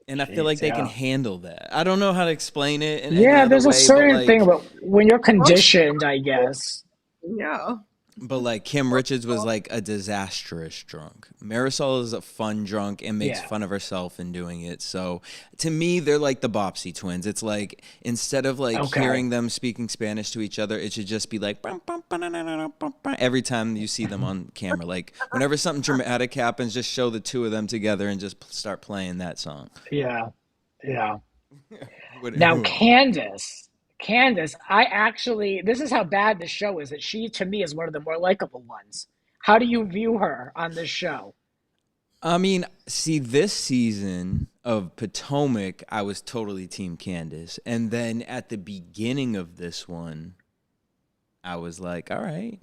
and I feel like
Jeez,
they can
yeah.
handle that. I don't know how to explain it in any
Yeah,
other
there's a
way, but
certain thing
like,
about when you're
Functional.
conditioned, I guess.
Yeah.
Kim Richards was like a disastrous drunk. Marisol is a fun drunk and makes
Yeah.
fun of herself in doing it. So to me, they're like the Boppsy twins. It's like instead of like
Okay.
hearing them speaking Spanish to each other, it should just be like "Bum, bum, ba-na-na-na-na, bum, bum," every time you see them on camera. Like whenever something dramatic happens, just show the two of them together and just start playing that song.
Yeah. Yeah.
What,
Now, Candace, this is how bad the show is that she, to me, is one of the more likable ones. How do you view her on this show?
I mean, see, this season of Potomac, I was totally Team Candace. And then at the beginning of this one, I was like, all right.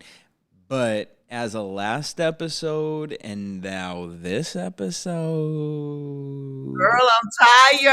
But as a last episode and now this episode,
Girl, I'm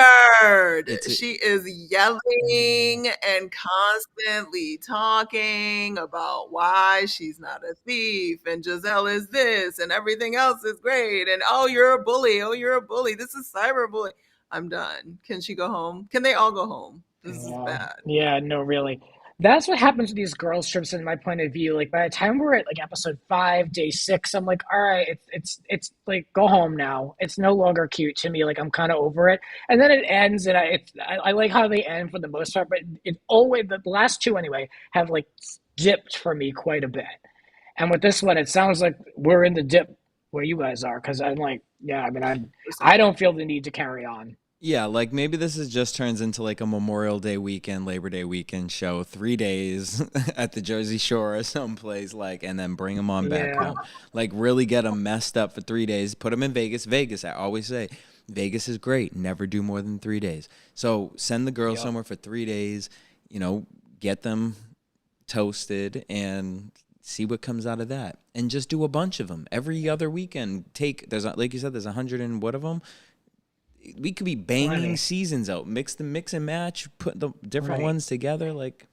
tired.
it's a,
She is yelling and constantly talking about why she's not a thief and Giselle is this and everything else is great. And oh, you're a bully. Oh, you're a bully. This is cyberbullying. I'm done. Can she go home? Can they all go home? This is
Yeah,
bad.
yeah, no, really. That's what happens with these girls trips in my point of view. Like by the time we're at like episode 5, day 6, I'm like, all right, it's like go home now. It's no longer cute to me. Like I'm kind of over it. And then it ends, and I like how they end for the most part. But it always the last two anyway have like dipped for me quite a bit. And with this one, it sounds like we're in the dip where you guys are because I'm like, yeah, I mean, I don't feel the need to carry on.
yeah, like maybe this is just turns into like a Memorial Day weekend, Labor Day weekend show, 3 days at the Jersey Shore or someplace, like, and then bring them on back
Yeah,
home. Like, really get them messed up for 3 days, put them in Vegas. Vegas, I always say, Vegas is great. Never do more than 3 days. So send the girls
yep.
somewhere for 3 days, get them toasted and see what comes out of that. And just do a bunch of them every other weekend. Like you said, there's 100 and what of them? We could be banging
Plenty.
seasons out, mix and match, put the different
Right.
ones together. Like,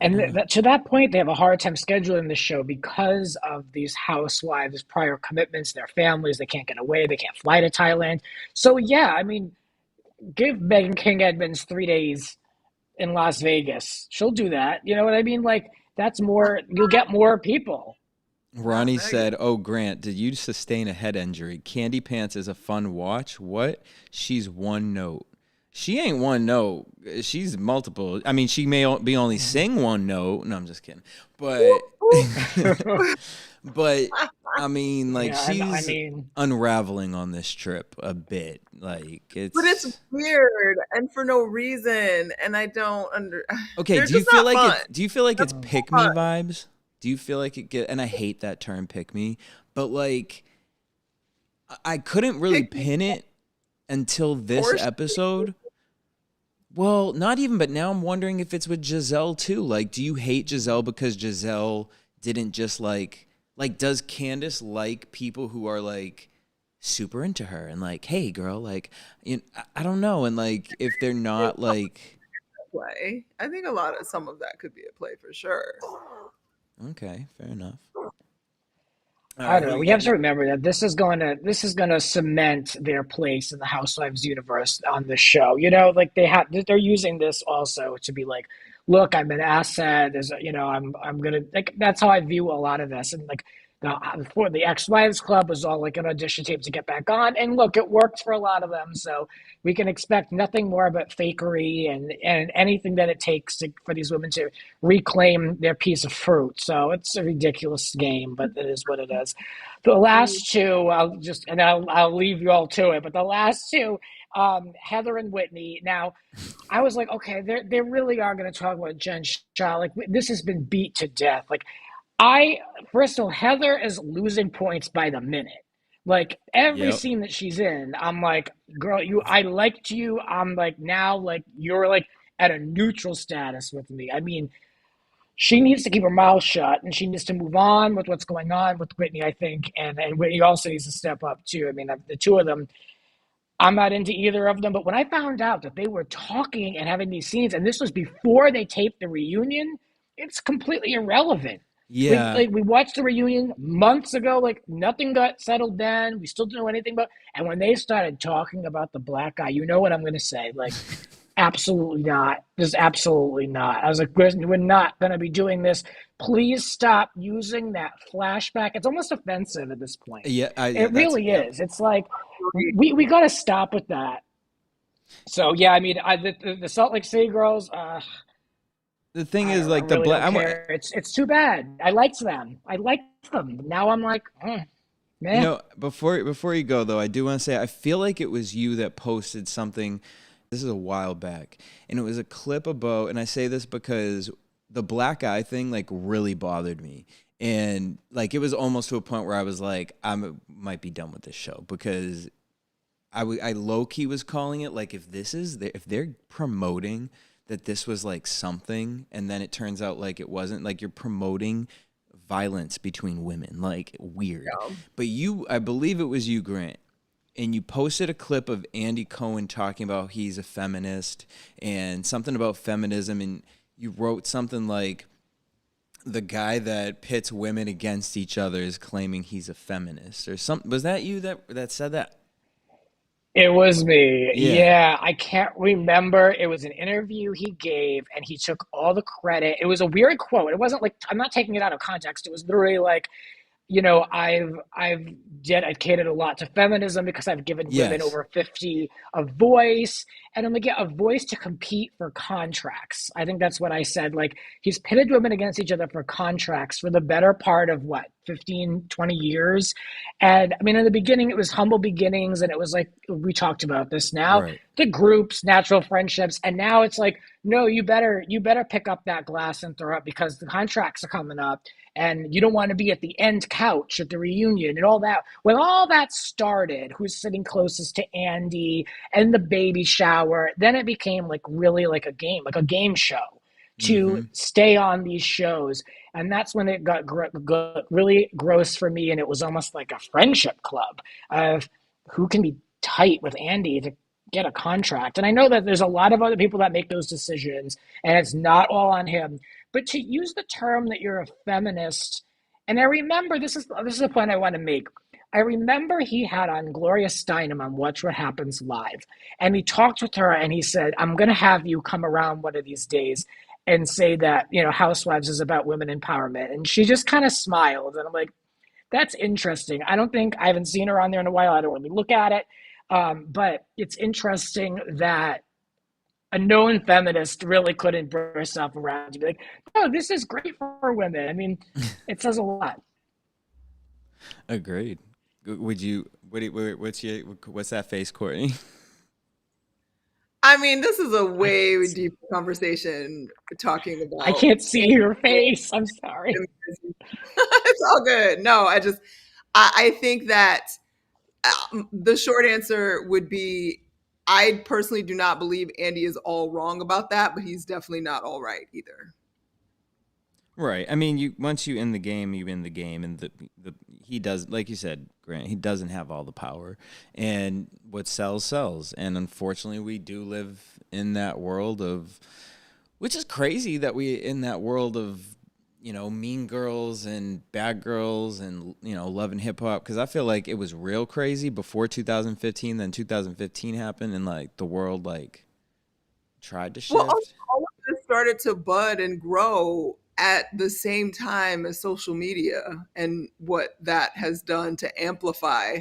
I
And
don't know.
to that point, they have a hard time scheduling the show because of these housewives' prior commitments, their families. They can't get away. They can't fly to Thailand. So, yeah, I mean, give Megan King Edmonds 3 days in Las Vegas. She'll do that. You know what I mean? Like, that's more, you'll get more people.
Not
Ronnie
Megan.
said, "Oh, Grant, did you sustain a head injury? Candy Pants is a fun watch. What? She's one note. She ain't one note. She's multiple. I mean, she may be only sing one note. No, I'm just kidding. But, but I mean, like
Yeah, I
she's
mean,
unraveling on this trip a bit. Like
But it's
it's
weird and for no reason. And I don't under
okay.
they're just not fun.
Do you feel like it's
That's
mm,
pick me
fun.
vibes? Do you feel like it get? And I hate that term, pick me. But like, I couldn't really
Pick me
pin it until this
or
episode. Well, not even, but now I'm wondering if it's with Giselle too. Like, do you hate Giselle because Giselle didn't just like, does Candace like people who are like super into her and like, hey, girl, like, I don't know. And like, if they're not like,
play. I think some of that could be a play for sure.
okay, fair enough. All
I
right,
don't
who
know.
you
We have
got
to
next?
remember that this is gonna cement their place in the Housewives universe on the show. Like they're using this also to be like, look, I'm an asset. I'm gonna like that's how I view a lot of this. And like before the ex-wives club was all like an audition tape to get back on, and look, it worked for a lot of them. So we can expect nothing more but fakery and anything that it takes for these women to reclaim their piece of fruit. So it's a ridiculous game, but it is what it is. The last two, I'll leave you all to it. But the last two, Heather and Whitney. Now, I was like, okay, they really are going to talk about Jen Shaw. Like this has been beat to death. Like I first of all, Heather is losing points by the minute. Like every
Yep.
scene that she's in, I'm like, girl, I liked you. I'm like now, like you're like at a neutral status with me. I mean, she needs to keep her mouth shut and she needs to move on with what's going on with Whitney, I think. And Whitney also needs to step up too. I mean, the two of them, I'm not into either of them. But when I found out that they were talking and having these scenes, and this was before they taped the reunion, it's completely irrelevant.
Yeah.
We watched the reunion months ago, like nothing got settled then. We still didn't know anything about. And when they started talking about the black guy, you know what I'm going to say? Like, absolutely not. Just absolutely not. I was like, we're not going to be doing this. Please stop using that flashback. It's almost offensive at this point.
Yeah. Yeah.
It
That's
really
yep.
is. It's like we got to stop with that. So yeah, I mean, the Salt Lake City girls.
The thing
I
is,
don't. I
like the
really
black.
don't care. It's too bad. I liked them. I liked them. Now I'm like, meh.
Before you go though, I do want to say I feel like it was you that posted something. This is a while back, and it was a clip about. And I say this because the black eye thing like really bothered me, and like it was almost to a point where I was like, might be done with this show because I low key was calling it like if they're promoting that this was like something, and then it turns out like it wasn't, like you're promoting violence between women, like weird.
Yeah.
But I believe it was you, Grant, and you posted a clip of Andy Cohen talking about he's a feminist and something about feminism, and you wrote something like the guy that pits women against each other is claiming he's a feminist or something. Was that you that said that?
It was me.
Yeah.
Yeah, I can't remember. It was an interview he gave, and he took all the credit. It was a weird quote. It wasn't like I'm not taking it out of context. It was literally like, I've dedicated a lot to feminism because I've given women
Yes.
over 50 a voice, and I'm like, yeah, a voice to compete for contracts. I think that's what I said. Like he's pitted women against each other for contracts for the better part of what, 15, 20 years. And I mean, in the beginning, it was humble beginnings, and it was like we talked about this now,
Right.
the groups, natural friendships, and now it's like, no, you better pick up that glass and throw it because the contracts are coming up and you don't want to be at the end couch at the reunion and all that. When all that started, who's sitting closest to Andy and the baby shower, then it became like really like a game show to
Mm-hmm.
stay on these shows. And that's when it got really gross for me. And it was almost like a friendship club of who can be tight with Andy to get a contract. And I know that there's a lot of other people that make those decisions, and it's not all on him. But to use the term that you're a feminist, and I remember this is a point I want to make. I remember he had on Gloria Steinem on Watch What Happens Live, and he talked with her, and he said, "I'm going to have you come around one of these days and say that Housewives is about women empowerment." And she just kind of smiled, and I'm like, "That's interesting." I haven't seen her on there in a while. I don't really look at it, but it's interesting that a known feminist really couldn't bring herself around to be like, "Oh, this is great for women." I mean, it says a lot.
Agreed. Would you? What's that face, Courtney?
I mean, this is a
I can't
way
see.
deeper conversation talking
I
about.
can't see your face. I'm sorry.
It's all good. No, I think that the short answer would be I personally do not believe Andy is all wrong about that, but he's definitely not all right either.
Right. I mean, once you in the game, you in the game, and he does, like you said, Grant. He doesn't have all the power, and what sells sells. And unfortunately, we do live in that world of, which is crazy that we in that world of Mean Girls and Bad Girls and, Love and Hip Hop. Because I feel like it was real crazy before 2015. Then 2015 happened and, like, the world, like, tried to
Well,
shift.
all of this started to bud and grow at the same time as social media and what that has done to amplify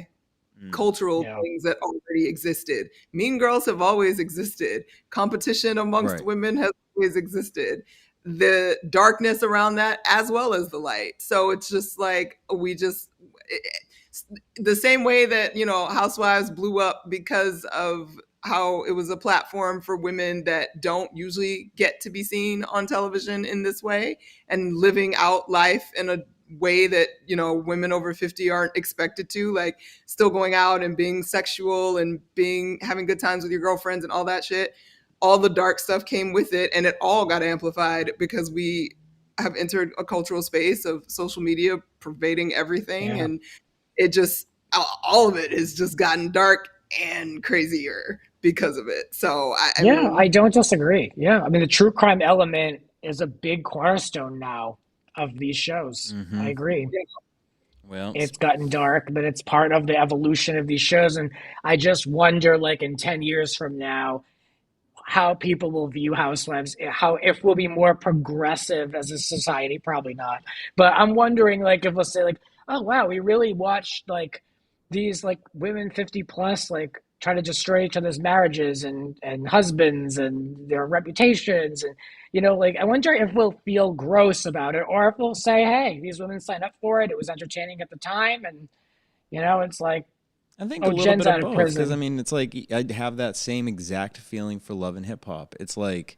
Mm.
cultural
Yeah.
things that already existed. Mean girls have always existed. Competition amongst
Right.
women has always existed. The darkness around that as well as the light. So it's just like the same way that, Housewives blew up because of how it was a platform for women that don't usually get to be seen on television in this way and living out life in a way that, women over 50 aren't expected to, like still going out and being sexual and having good times with your girlfriends and all that shit. All the dark stuff came with it, and it all got amplified because we have entered a cultural space of social media pervading everything,
Yeah.
and it just all of it has just gotten dark and crazier because of it. So I
Yeah, I
mean,
don't disagree. Yeah. I mean, the true crime element is a big cornerstone now of these shows. I
Mm-hmm.
agree.
yeah,
Well,
It's gotten dark, but it's part of the evolution of these shows. And I just wonder, like, in 10 years from now, how people will view Housewives, how if we'll be more progressive as a society, probably not. But I'm wondering, like, if we'll say, like, oh wow, we really watched like these like women 50 plus like try to destroy each other's marriages and husbands and their reputations and like I wonder if we'll feel gross about it or if we'll say, hey, these women signed up for it. It was entertaining at the time, and it's like,
I think a
oh,
little
Jen's
bit of
out of
both, because I
prison.
mean, it's like I'd have that same exact feeling for Love and Hip Hop. It's like,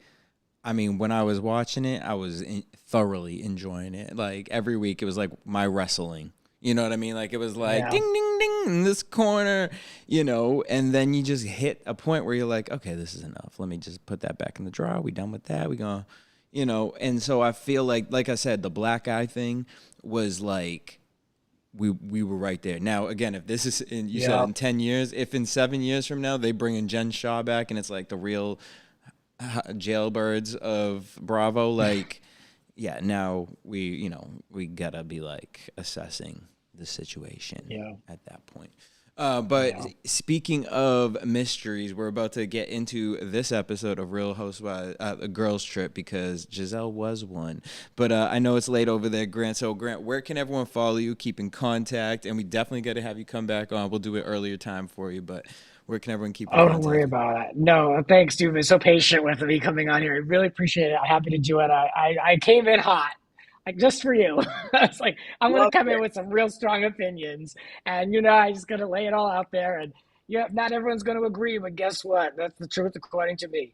I mean, when I was watching it, I was thoroughly enjoying it. Like every week, it was like my wrestling. You know what I mean? Like it was like
Yeah.
ding, ding, ding in this corner, and then you just hit a point where you're like, okay, this is enough. Let me just put that back in the drawer. We done with that. We gonna, and so I feel like I said, the black eye thing was like we were right there. Now again, if this is you said
Yeah.
in 10 years, if in 7 years from now they bring in Jen Shaw back and it's like the real jailbirds of Bravo, like yeah, now we gotta be like assessing the situation
Yeah.
at that point. But
Yeah.
speaking of mysteries, we're about to get into this episode of Real Housewives, a girls trip, because Giselle was one. But I know it's late over there, Grant. So Grant, where can everyone follow you, keep in contact? And we definitely got to have you come back on. We'll do it earlier time for you, but where can everyone keep in
Oh, don't worry
contact?
about it. No, thanks, dude. Been so patient with me coming on here. I really appreciate it. I'm happy to do it. I came in hot, like just for you. It's like I'm gonna
love
come in
it.
with some real strong opinions, and I just gotta lay it all out there. And yeah, not everyone's gonna agree, but guess what? That's the truth according to me.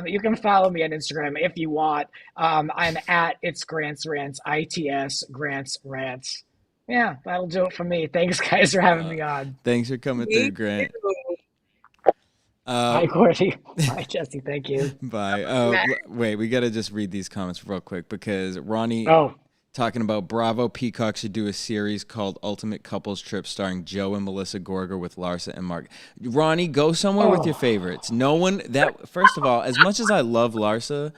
You can follow me on Instagram if you want. I'm at it's Grants Rants, ITS Grants Rants. Yeah, that'll do it for me. Thanks, guys, for having
Uh,
me on.
Thanks for coming through,
Me
Grant.
too.
Uh,
Hi, Courtney. Hi, Jesse. Thank you.
Bye.
Matt.
Wait, we gotta just read these comments real quick because Ronnie
Oh,
talking about Bravo Peacock should do a series called Ultimate Couples Trip starring Joe and Melissa Gorga with Larsa and Mark. Ronnie, go somewhere with your
oh,
favorites. No one that first of all, as much as I love Larsa,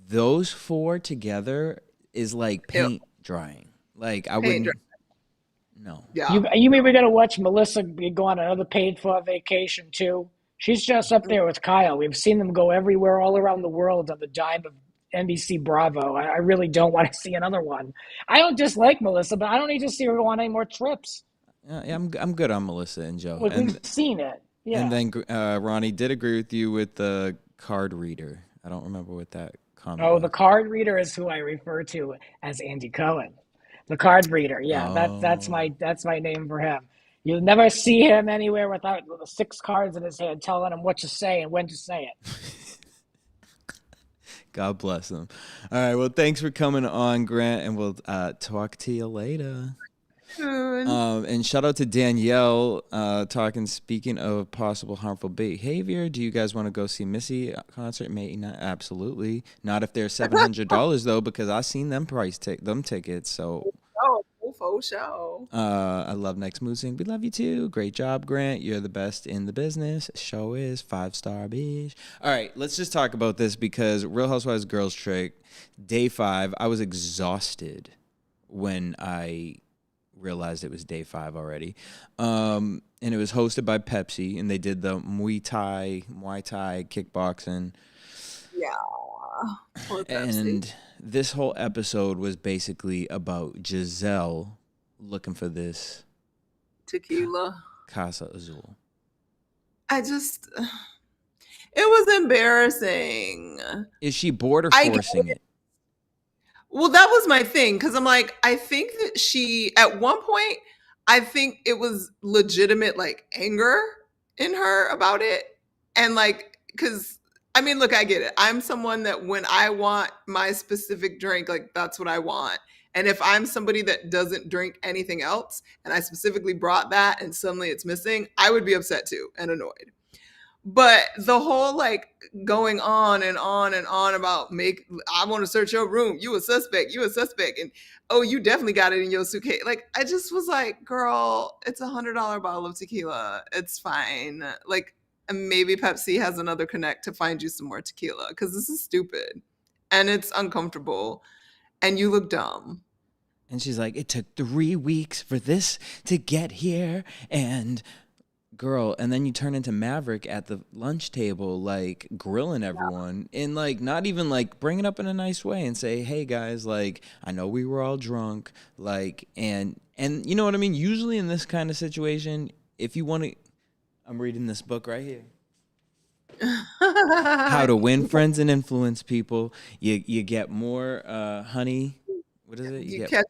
those four together is like
Ew,
paint drying. Like I
paint dry.
wouldn't. No.
Yeah.
you mean we gotta watch Melissa go on another paid for vacation too? She's just up there with Kyle. We've seen them go everywhere, all around the world on the dime of NBC Bravo. I really don't want to see another one. I don't dislike Melissa, but I don't need to see her go on any more trips.
Yeah, I'm good on Melissa and Joe.
Like we've seen it.
And
Yeah.
then Ronnie did agree with you with the card reader. I don't remember what that comment
Oh, the
was.
card reader is who I refer to as Andy Cohen. The card reader. Yeah,
Oh.
that's my name for him. You'll never see him anywhere without the six cards in his hand telling him what to say and when to say it.
God bless him. All right. Well, thanks for coming on, Grant, and we'll talk to you later.
Soon.
And shout out to Danielle speaking of possible harmful behavior. Do you guys want to go see Missy concert? May not, absolutely. Not if they're $700 though, because I seen them them tickets. So
Oh, full whole show.
I love Next Moving. We love you too. Great job, Grant. You're the best in the business. Show is 5-star bitch. All right, let's just talk about this because Real Housewives Girls Trip, day 5. I was exhausted when I realized it was day 5 already. And it was hosted by Pepsi, and they did the Muay Thai kickboxing.
Yeah. Poor Pepsi.
And this whole episode was basically about Giselle looking for this
Tequila.
Casa Azul.
It was embarrassing.
Is she bored or
I
forcing it?
Well, that was my thing because I'm like, I think that she, at one point, I think it was legitimate like anger in her about it. And like, because I mean, look, I get it. I'm someone that when I want my specific drink, like that's what I want. And if I'm somebody that doesn't drink anything else and I specifically brought that and suddenly it's missing, I would be upset too and annoyed. But the whole like going on and on and on about I want to search your room. You a suspect. And oh, you definitely got it in your suitcase. Like I just was like, girl, it's $100 bottle of tequila. It's fine. Like and maybe Pepsi has another connect to find you some more tequila because this is stupid and it's uncomfortable and you look dumb.
And she's like, it took 3 weeks for this to get here. And girl, and then you turn into Maverick at the lunch table, like grilling everyone and like not even like bring it up in a nice way and say, hey guys, like I know we were all drunk, like and you know what I mean? Usually in this kind of situation, if you want to, I'm reading this book right here. How to Win Friends and Influence People. You get more honey. What is it?
You catch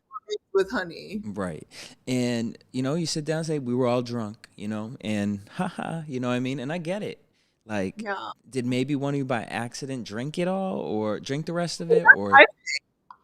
with honey.
Right. And, you know, you sit down and say, we were all drunk, you know, and haha, you know what I mean? And I get it. Like, did maybe one of you by accident drink it all or drink the rest of it? Or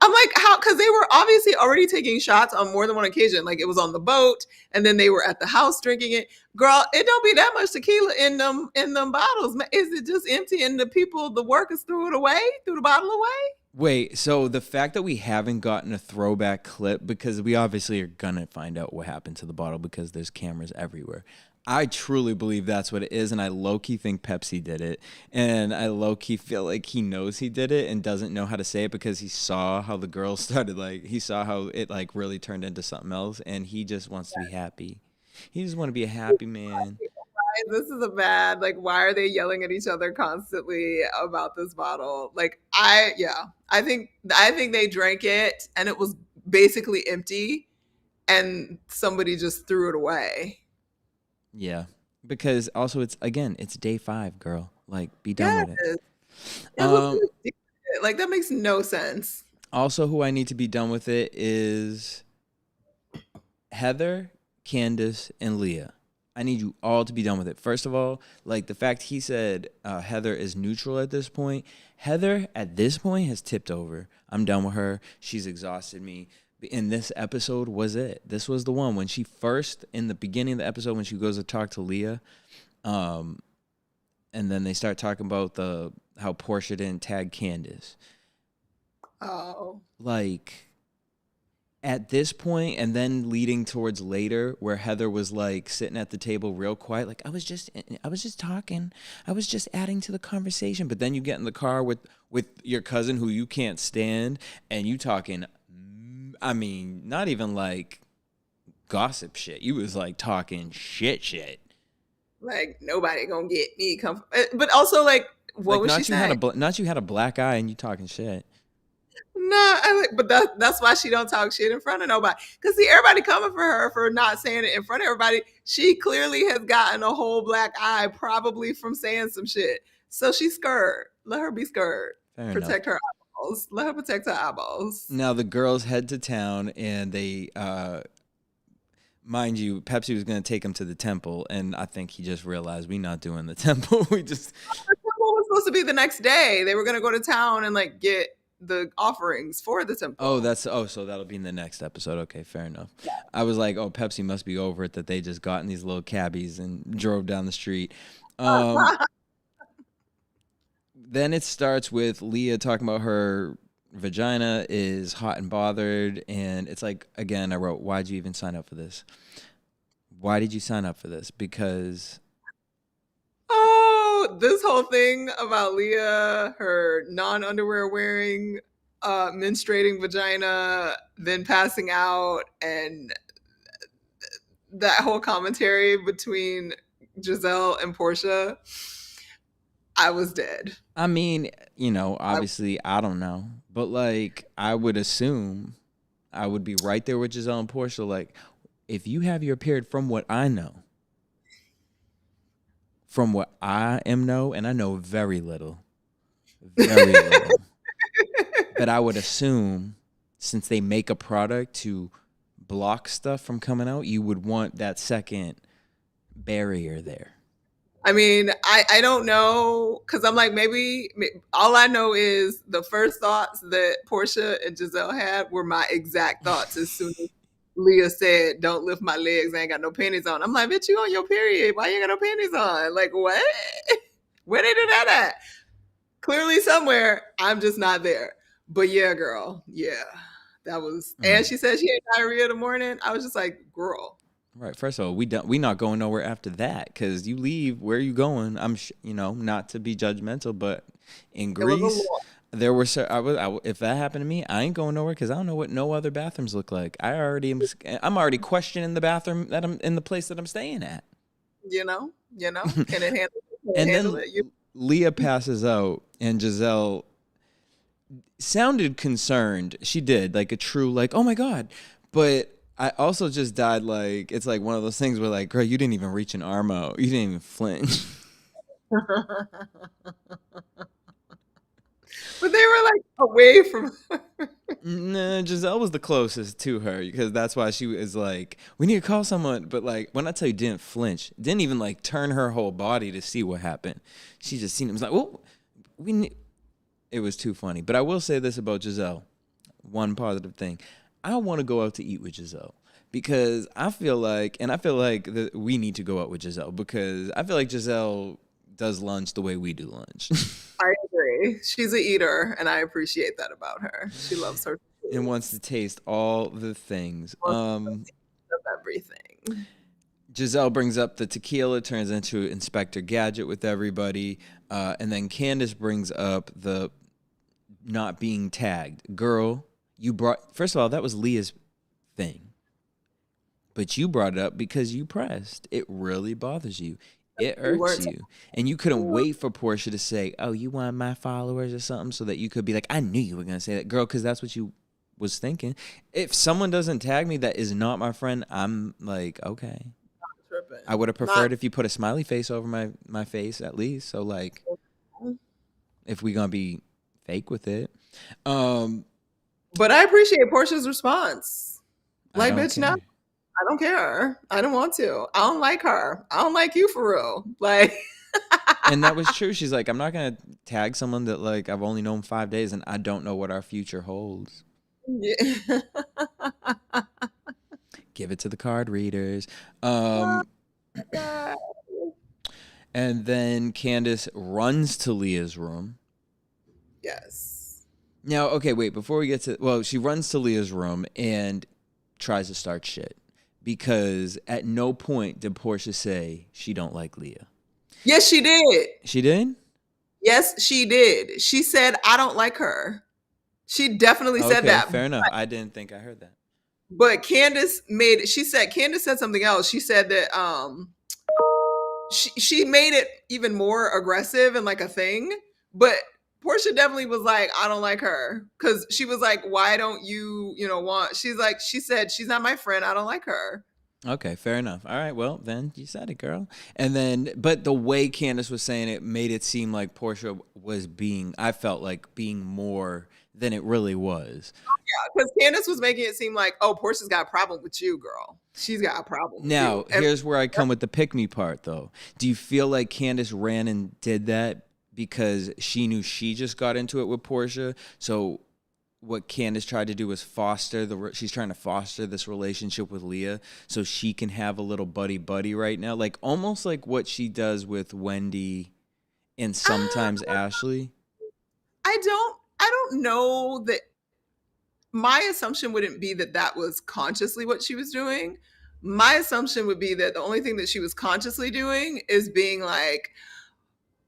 I'm like, how? Because they were obviously already taking shots on more than one occasion. Like it was on the boat, and then they were at the house drinking it. Girl, it don't be that much tequila in them bottles. Is it just empty and the workers threw the bottle away?
Wait, so the fact that we haven't gotten a throwback clip, because we obviously are gonna find out what happened to the bottle because there's cameras everywhere. I truly believe that's what it is, and I low-key think Pepsi did it. And I low-key feel like he knows he did it and doesn't know how to say it because he saw how the girl started, like, he saw how it, like, really turned into something else, and he just wants to be happy. He just want to be a happy man.
This is why are they yelling at each other constantly about this bottle? Like, I think they drank it, and it was basically empty, and somebody just threw it away.
Yeah, because also it's day 5, girl. Like, be done with it.
Like that makes no sense.
Also, who I need to be done with it is Heather, Candace, and Leah. I need you all to be done with it. First of all, like the fact he said Heather is neutral at this point. Heather at this point has tipped over. I'm done with her. She's exhausted me. In this episode was it. This was the one when she first, in the beginning of the episode, when she goes to talk to Leah, and then they start talking about how Portia didn't tag Candace.
Oh.
Like, at this point, and then leading towards later, where Heather was like sitting at the table real quiet, like I was just talking, I was just adding to the conversation. But then you get in the car with your cousin who you can't stand, and you talking. I mean, not even like gossip shit. You was like talking shit.
Like nobody gonna get me. But also, like, what was she saying?
Not you had a black eye and you talking shit.
No, but that's why she don't talk shit in front of nobody. Because see, everybody coming for her for not saying it in front of everybody. She clearly has gotten a whole black eye, probably from saying some shit. So she's scared. Let her be scared. Protect her eyeballs. Let her protect her eyeballs.
Now the girls head to town and they, mind you, Pepsi was going to take them to the temple, and I think he just realized we not doing the temple. The temple
was supposed to be the next day. They were going to go to town and like get the offerings for the temple.
So that'll be in the next episode. Okay, fair enough.
Yeah.
I was like, oh, Pepsi must be over it that they just got in these little cabbies and drove down the street. Then it starts with Leah talking about her vagina is hot and bothered, and it's like, again, I wrote, why'd you even sign up for this? Why did you sign up for this? Because
Oh, this whole thing about Leah, her non-underwear wearing, menstruating vagina, then passing out, and that whole commentary between Giselle and Portia, I was dead.
I mean,
I,
obviously, I don't know, but like, I would assume I would be right there with Giselle and Portia. Like, if you have your period, from what I am know, and I know very little, but I would assume since they make a product to block stuff from coming out, you would want that second barrier there.
I mean, I don't know because I'm like all I know is the first thoughts that Portia and Giselle had were my exact thoughts as soon as Leah said, "Don't lift my legs. I ain't got no panties on." I'm like, "Bitch, you on your period? Why you ain't got no panties on? Like what? Where they do that at? Clearly somewhere. I'm just not there." But yeah, girl, yeah, that was. And she said she had diarrhea in the morning. I was just like, "Girl."
Right. First of all, we not going nowhere after that because you leave. Where are you going? Not to be judgmental, but in
It was a
Greece,
lot.
there were if that happened to me, I ain't going nowhere because I don't know what no other bathrooms look like. I'm already questioning the bathroom that I'm in the place that I'm staying at.
Can it handle it? Can it
And
handle
then
it?
Leah passes out, and Giselle sounded concerned. She did, like a true, like, oh my God. But I also just died, like, it's like one of those things where, like, girl, you didn't even reach an arm out. You didn't even flinch.
But they were like away from
Nah, Giselle was the closest to her because that's why she was like, we need to call someone. But, like, when I tell you didn't flinch, didn't even, like, turn her whole body to see what happened. She just seen it. Was like, well, we need. It was too funny. But I will say this about Giselle. One positive thing. I want to go out to eat with Giselle because I feel like that we need to go out with Giselle because I feel like Giselle does lunch the way we do lunch.
I agree. She's a eater, and I appreciate that about her. She loves her
And wants to
foods.
taste all the things.
Wants to taste of everything.
Giselle brings up the tequila, turns into Inspector Gadget with everybody, and then Candace brings up the not being tagged. Girl, first of all, that was Leah's thing. But you brought it up because you pressed. It really bothers you. It
We
irks
weren't.
you. And you couldn't wait for Portia to say, oh, you want my followers or something so that you could be like, I knew you were going to say that. Girl, because that's what you was thinking. If someone doesn't tag me that is not my friend, I'm like, okay.
Tripping.
I would have
Not
preferred if you put a smiley face over my face at least. So, like, if we going to be fake with it.
But I appreciate Portia's response.
I
Like,
don't
bitch, no,
care.
I don't care. I don't want to. I don't like her. I don't like you for real. Like,
And that was true. She's like, I'm not going to tag someone that, like, I've only known 5 days and I don't know what our future holds.
yeah.
Give it to the card readers. And then Candace runs to Leah's room.
Yes.
Now, okay, wait, before we get to, well, she runs to Leah's room and tries to start shit because at no point did Portia say she don't like Leah.
Yes, she did.
She did?
Yes, she did. She said, I don't like her. She definitely said
Okay,
that.
fair enough. I didn't think I heard that.
But Candace said something else. She said that she made it even more aggressive and like a thing. But Portia definitely was like, I don't like her. Cause she was like, why don't you, want she said she's not my friend. I don't like her.
Okay, fair enough. All right, well, then you said it, girl. And then, but the way Candace was saying it made it seem like Portia was I felt like being more than it really was.
Yeah, because Candace was making it seem like, oh, Portia's got a problem with you, girl. She's got a problem with
Now,
you. And
here's where I come with the pick me part, though. Do you feel like Candace ran and did that because she knew she just got into it with Portia? So what Candace tried to do was she's trying to foster this relationship with Leah so she can have a little buddy right now. Like almost like what she does with Wendy and sometimes Ashley.
I don't don't know that my assumption wouldn't be that that was consciously what she was doing. My assumption would be that the only thing that she was consciously doing is being like,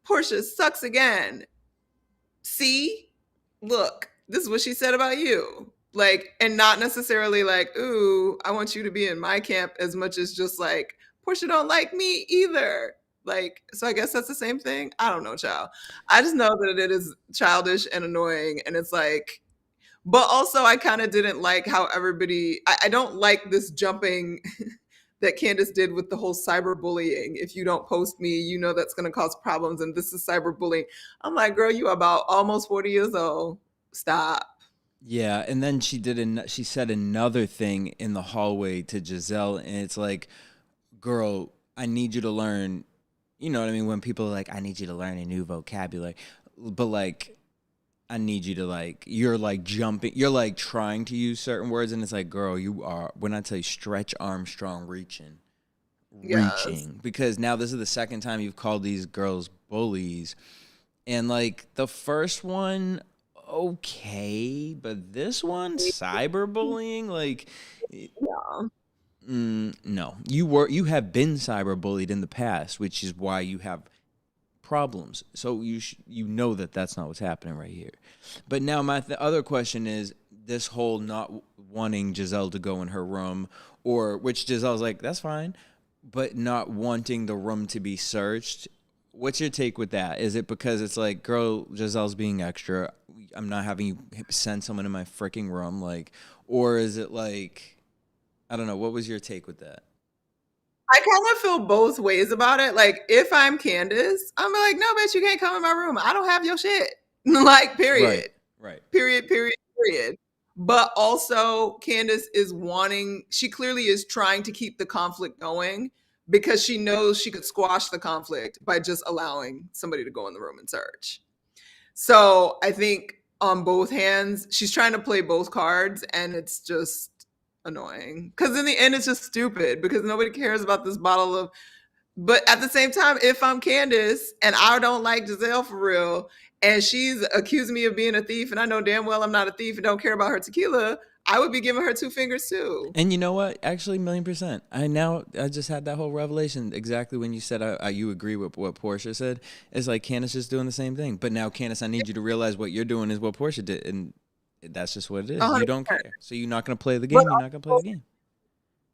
Portia sucks again. See, look, this is what she said about you. Like, and not necessarily like, ooh, I want you to be in my camp as much as just like, Portia don't like me either. Like, so I guess that's the same thing. I don't know, child. I just know that it is childish and annoying. And it's like, but also I kind of didn't like how everybody, I don't like this jumping that Candace did with the whole cyberbullying. If you don't post me, you know that's going to cause problems, and this is cyberbullying. I'm like, girl, you are about almost 40 years old. Stop.
Yeah, and then she said another thing in the hallway to Giselle, and it's like, girl, I need you to learn. You know what I mean? When people are like, I need you to learn a new vocabulary, but like, I need you to like, you're like jumping, you're like trying to use certain words, and it's like, girl, you are, when I tell you stretch Armstrong reaching,
Yes.
because now this is the second time you've called these girls bullies. And like the first one, okay, but this one, cyberbullying, like,
Yeah.
no, you have been cyberbullied in the past, which is why you have problems. So you know that that's not what's happening right here. But now my other question is this whole not wanting Giselle to go in her room, or which Giselle's like, that's fine, but not wanting the room to be searched. What's your take with that? Is it because it's like, girl, Giselle's being extra, I'm not having you send someone in my freaking room, like, or is it like, I don't know. What was your take with that?
I kind of feel both ways about it. Like, if I'm Candace, I'm like, no, bitch, you can't come in my room. I don't have your shit. Like,
Right,
period.
right.
Period, period, period. But also, Candace is wanting, she clearly is trying to keep the conflict going because she knows she could squash the conflict by just allowing somebody to go in the room and search. So I think on both hands, she's trying to play both cards, and it's just annoying because in the end, it's just stupid because nobody cares about this bottle of. But at the same time, if I'm Candace and I don't like Giselle for real, and she's accusing me of being a thief, and I know damn well I'm not a thief and don't care about her tequila, I would be giving her two fingers too.
And you know what? Actually, 1,000,000%. I just had that whole revelation exactly when you said you agree with what Portia said. It's like Candace just doing the same thing. But now, Candace, I need you to realize what you're doing is what Portia did, and that's just what it is. You don't
100%.
care, so you're not gonna play the game.
But
You're not gonna play the game.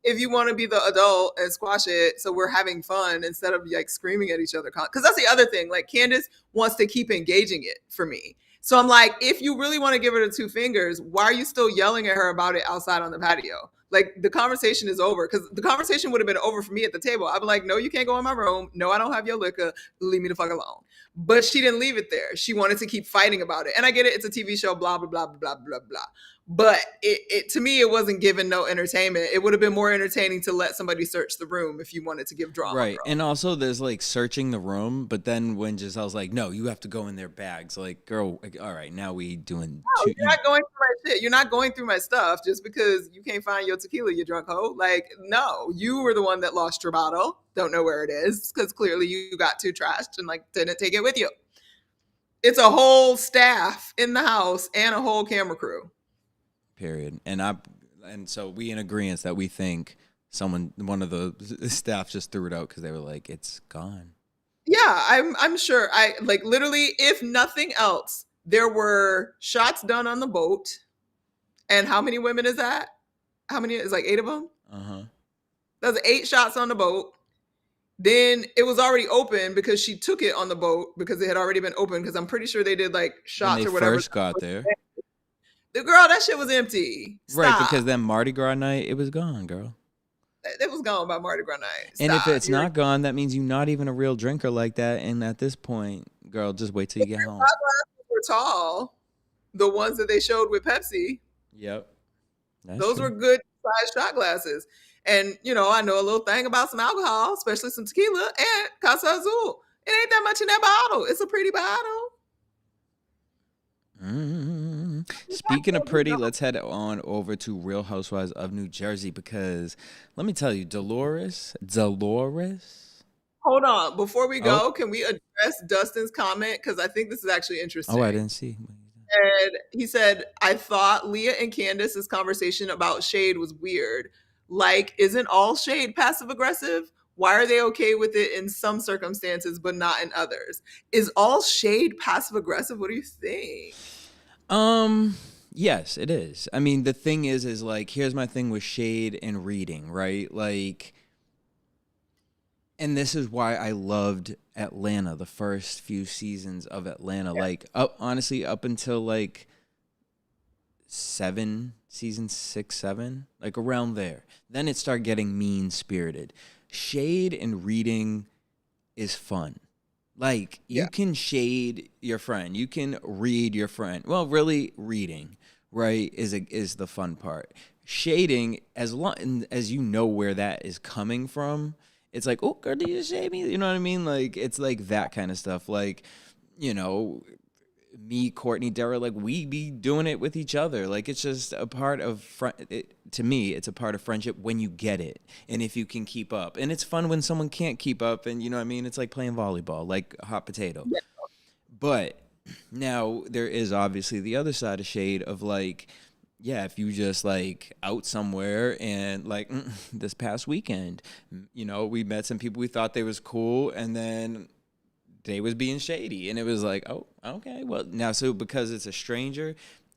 if you want to be the adult and squash it so we're having fun instead of like screaming at each other, because that's the other thing, like Candace wants to keep engaging it for me, so I'm like, if you really want to give her the two fingers, why are you still yelling at her about it outside on the patio? Like, the conversation is over, because the conversation would have been over for me at the table. I'd be like, no, you can't go in my room, no, I don't have your liquor, leave me the fuck alone. But she didn't leave it there. She wanted to keep fighting about it, and I get it, it's a TV show, blah blah blah blah blah blah. But it to me, it wasn't given no entertainment. It would have been more entertaining to let somebody search the room if you wanted to give drama,
Right.
bro.
And also, there's like searching the room, but then when Giselle's like, no, you have to go in their bags. Like, girl, like, all right, now we doing
No,
two.
you're not going through my shit. You're not going through my stuff just because you can't find your tequila, you drunk hoe. Like, no, you were the one that lost your bottle. Don't know where it is because clearly you got too trashed and like didn't take it with you. It's a whole staff in the house and a whole camera crew.
Period. And so we in agreement that we think one of the staff just threw it out because they were like, it's gone.
Yeah, I'm sure. I like, literally, if nothing else, there were shots done on the boat. And how many women is that? How many? Is like 8 of them?
Uh-huh.
That's 8 shots on the boat. Then it was already open because she took it on the boat because it had already been open, because I'm pretty sure they did like
When
shots
they
or whatever.
first got there.
The girl, that shit was empty.
Right,
Stop.
because then Mardi Gras night, it was gone, girl.
It was gone by Mardi Gras night.
And if
Stop.
it's not gone, that means you're not even a real drinker like that. And at this point, girl, just wait till you get home.
Shot glasses were tall. The ones that they showed with Pepsi,
Yep.
those were good size shot glasses. And, you know, I know a little thing about some alcohol, especially some tequila and Casa Azul. It ain't that much in that bottle. It's a pretty bottle.
Speaking of pretty, let's head on over to Real Housewives of New Jersey, because let me tell you, Dolores.
Hold on. Before we
Oh.
go, can we address Dustin's comment? Because I think this is actually interesting.
Oh, I didn't see.
he said, I thought Leah and Candace's conversation about shade was weird. Like, isn't all shade passive aggressive? Why are they okay with it in some circumstances but not in others? Is all shade passive aggressive? What do you think?
Yes, it is. I mean, the thing is like, here's my thing with shade and reading, right? Like, and this is why I loved Atlanta, the first few seasons of Atlanta.
Yeah.
Like, honestly, up until like season 6, 7, like around there. Then it started getting mean spirited. Shade and reading is fun. Like, you
Yeah.
can shade your friend, you can read your friend. Well, really, reading, right, is the fun part. Shading, as long as you know where that is coming from, it's like, oh, girl, did you shade me? You know what I mean? Like, it's like that kind of stuff. Like, you know, me, Courtney, Dara, like, we be doing it with each other. Like, it's just a part of to me, it's a part of friendship when you get it and if you can keep up. And it's fun when someone can't keep up, and you know what I mean? It's like playing volleyball, like a hot potato.
Yeah.
But now there is obviously the other side of shade of like, yeah, if you just like out somewhere and like this past weekend, you know, we met some people we thought they was cool, and then they was being shady, and it was like, oh, okay, well, now, so because it's a stranger,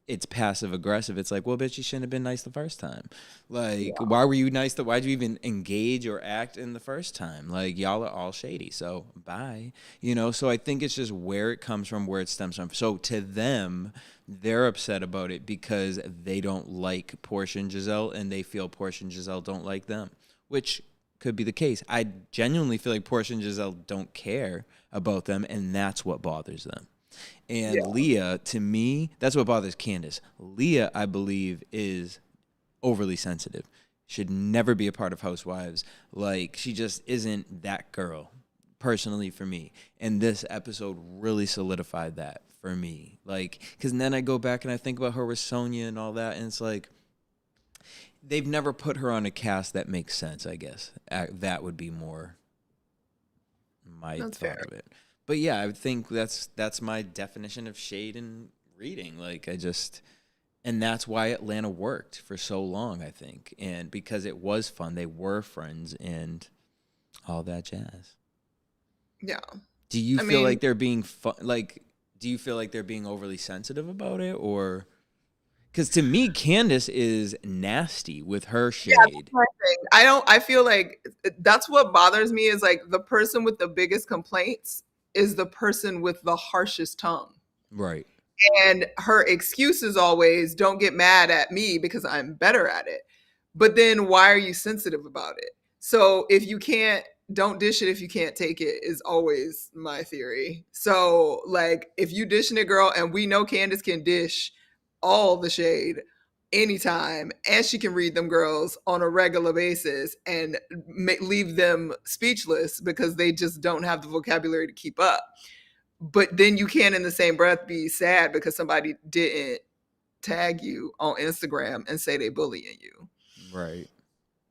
it's passive aggressive. It's like, well, bitch, you shouldn't have been nice the first time. Like, why were you nice? Why'd you even engage or act in the first time? Like, y'all are all shady, so bye. You know, so I think it's just where it comes from, where it stems from. So to them, they're upset about it because they don't like Portia and Giselle, and they feel Portia and Giselle don't like them, which could be the case. I genuinely feel like Portia and Giselle don't care about them, and that's what bothers them. And Leah, to me, that's what bothers Candace. Leah, I believe, is overly sensitive. Should never be a part of Housewives. Like, she just isn't that girl, personally, for me. And this episode really solidified that for me. Like, because then I go back and I think about her with Sonia and all that, and it's like, they've never put her on a cast that makes sense, I guess. That would be more my
That's
thought
fair.
of it. But yeah, I think that's my definition of shade and reading. Like, and that's why Atlanta worked for so long, I think. And because it was fun, they were friends and all that jazz.
Yeah.
Do you
I
feel
mean,
like they're being do you feel like they're being overly sensitive about it, or? Because to me, Candace is nasty with her shade.
yeah, that's my thing. I feel like that's what bothers me is like the person with the biggest complaints is the person with the harshest tongue.
Right.
And her excuse is always, don't get mad at me because I'm better at it. But then why are you sensitive about it? So if you can't, don't dish it if you can't take it, is always my theory. So, like, if you dishing it, girl, and we know Candace can dish all the shade anytime, and she can read them girls on a regular basis and leave them speechless because they just don't have the vocabulary to keep up. But then you can't in the same breath be sad because somebody didn't tag you on Instagram and say they bullying you.
Right.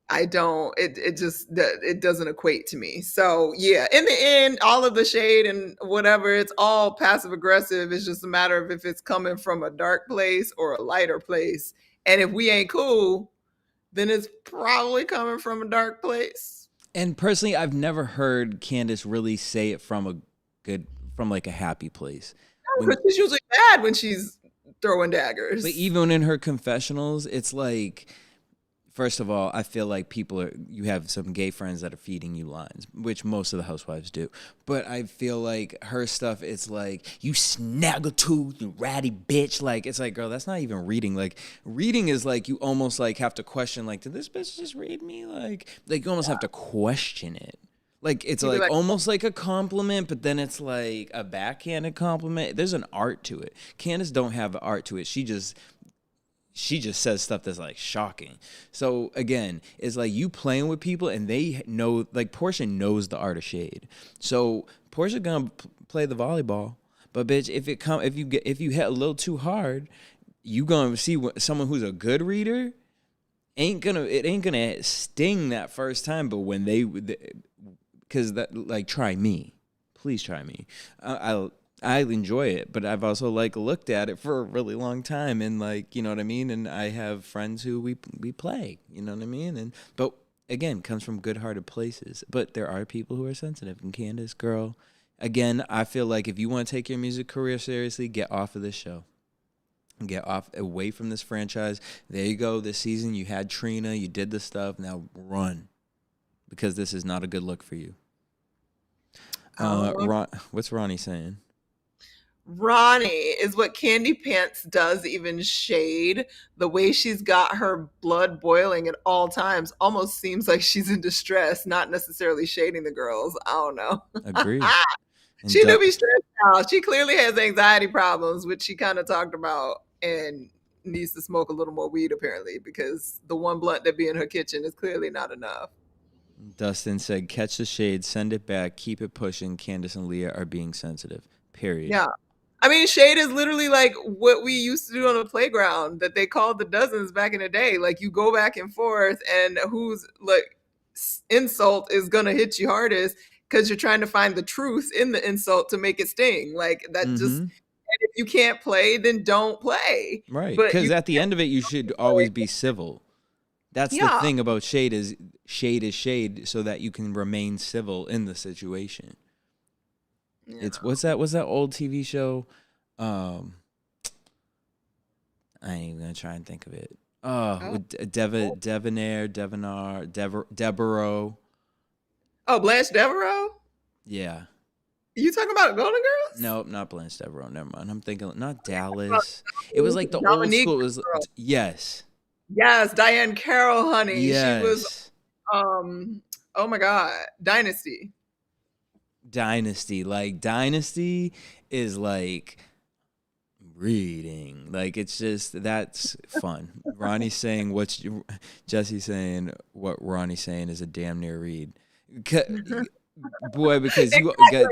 I don't, it doesn't equate to me. So yeah, in the end, all of the shade and whatever, it's all passive aggressive. It's just a matter of if it's coming from a dark place or a lighter place. And if we ain't cool, then it's probably coming from a dark place.
And personally, I've never heard Candace really say it from like a happy place.
Because she's usually mad when she's throwing daggers.
But even in her confessionals, it's like, first of all, I feel like you have some gay friends that are feeding you lines, which most of the housewives do. But I feel like her stuff, it's like, you snaggletooth, you ratty bitch. Like, it's like, girl, that's not even reading. Like, reading is like, you almost like have to question, like, did this bitch just read me? Like you almost have to question it. Like, it's like almost like a compliment, but then it's like a backhanded compliment. There's an art to it. Candace don't have an art to it. She just says stuff that's like shocking. So again, it's like you playing with people and they know, like Portia knows the art of shade. So Portia gonna play the volleyball, but bitch, if you hit a little too hard, you gonna see someone who's a good reader it ain't gonna sting that first time, but when because that, like, try me, please try me. I enjoy it, but I've also like looked at it for a really long time, and like, you know what I mean. And I have friends who we play, you know what I mean. And but again, comes from good-hearted places. But there are people who are sensitive. And Candace, girl, again, I feel like if you want to take your music career seriously, get off of this show. Get off away from this franchise. There you go. This season, you had Trina, you did the stuff. Now run, because this is not a good look for you. What's Ronnie saying?
Ronnie is what Candy Pants does even shade. The way she's got her blood boiling at all times almost seems like she's in distress, not necessarily shading the girls. I don't know.
Agreed.
She do be stressed out. She clearly has anxiety problems, which she kind of talked about, and needs to smoke a little more weed apparently, because the one blunt that be in her kitchen is clearly not enough.
Dustin said, catch the shade, send it back, keep it pushing. Candace and Leah are being sensitive. Period.
Yeah. I mean, shade is literally like what we used to do on the playground that they called the dozens back in the day. Like you go back and forth, and whose like insult is gonna hit you hardest, because you're trying to find the truth in the insult to make it sting. Like that just. And if you can't play, then don't play.
Right. Because at the end of it, you should always be civil. That's the thing about shade is shade so that you can remain civil in the situation. Yeah. It's what's that old TV show? I ain't even gonna try and think of it. With Devereaux.
Oh, Blanche Devereaux?
Yeah.
You talking about Golden Girls?
Nope, not Blanche Devereaux. Never mind. I'm thinking not Dallas. It was like the Dominique old school. It was yes.
Yes, Diane Carroll, honey.
Yes.
She was oh my God, Dynasty.
Like Dynasty is like reading. Like it's just that's fun. Ronnie's saying Jesse's saying what Ronnie's saying is a damn near read. Boy, because you got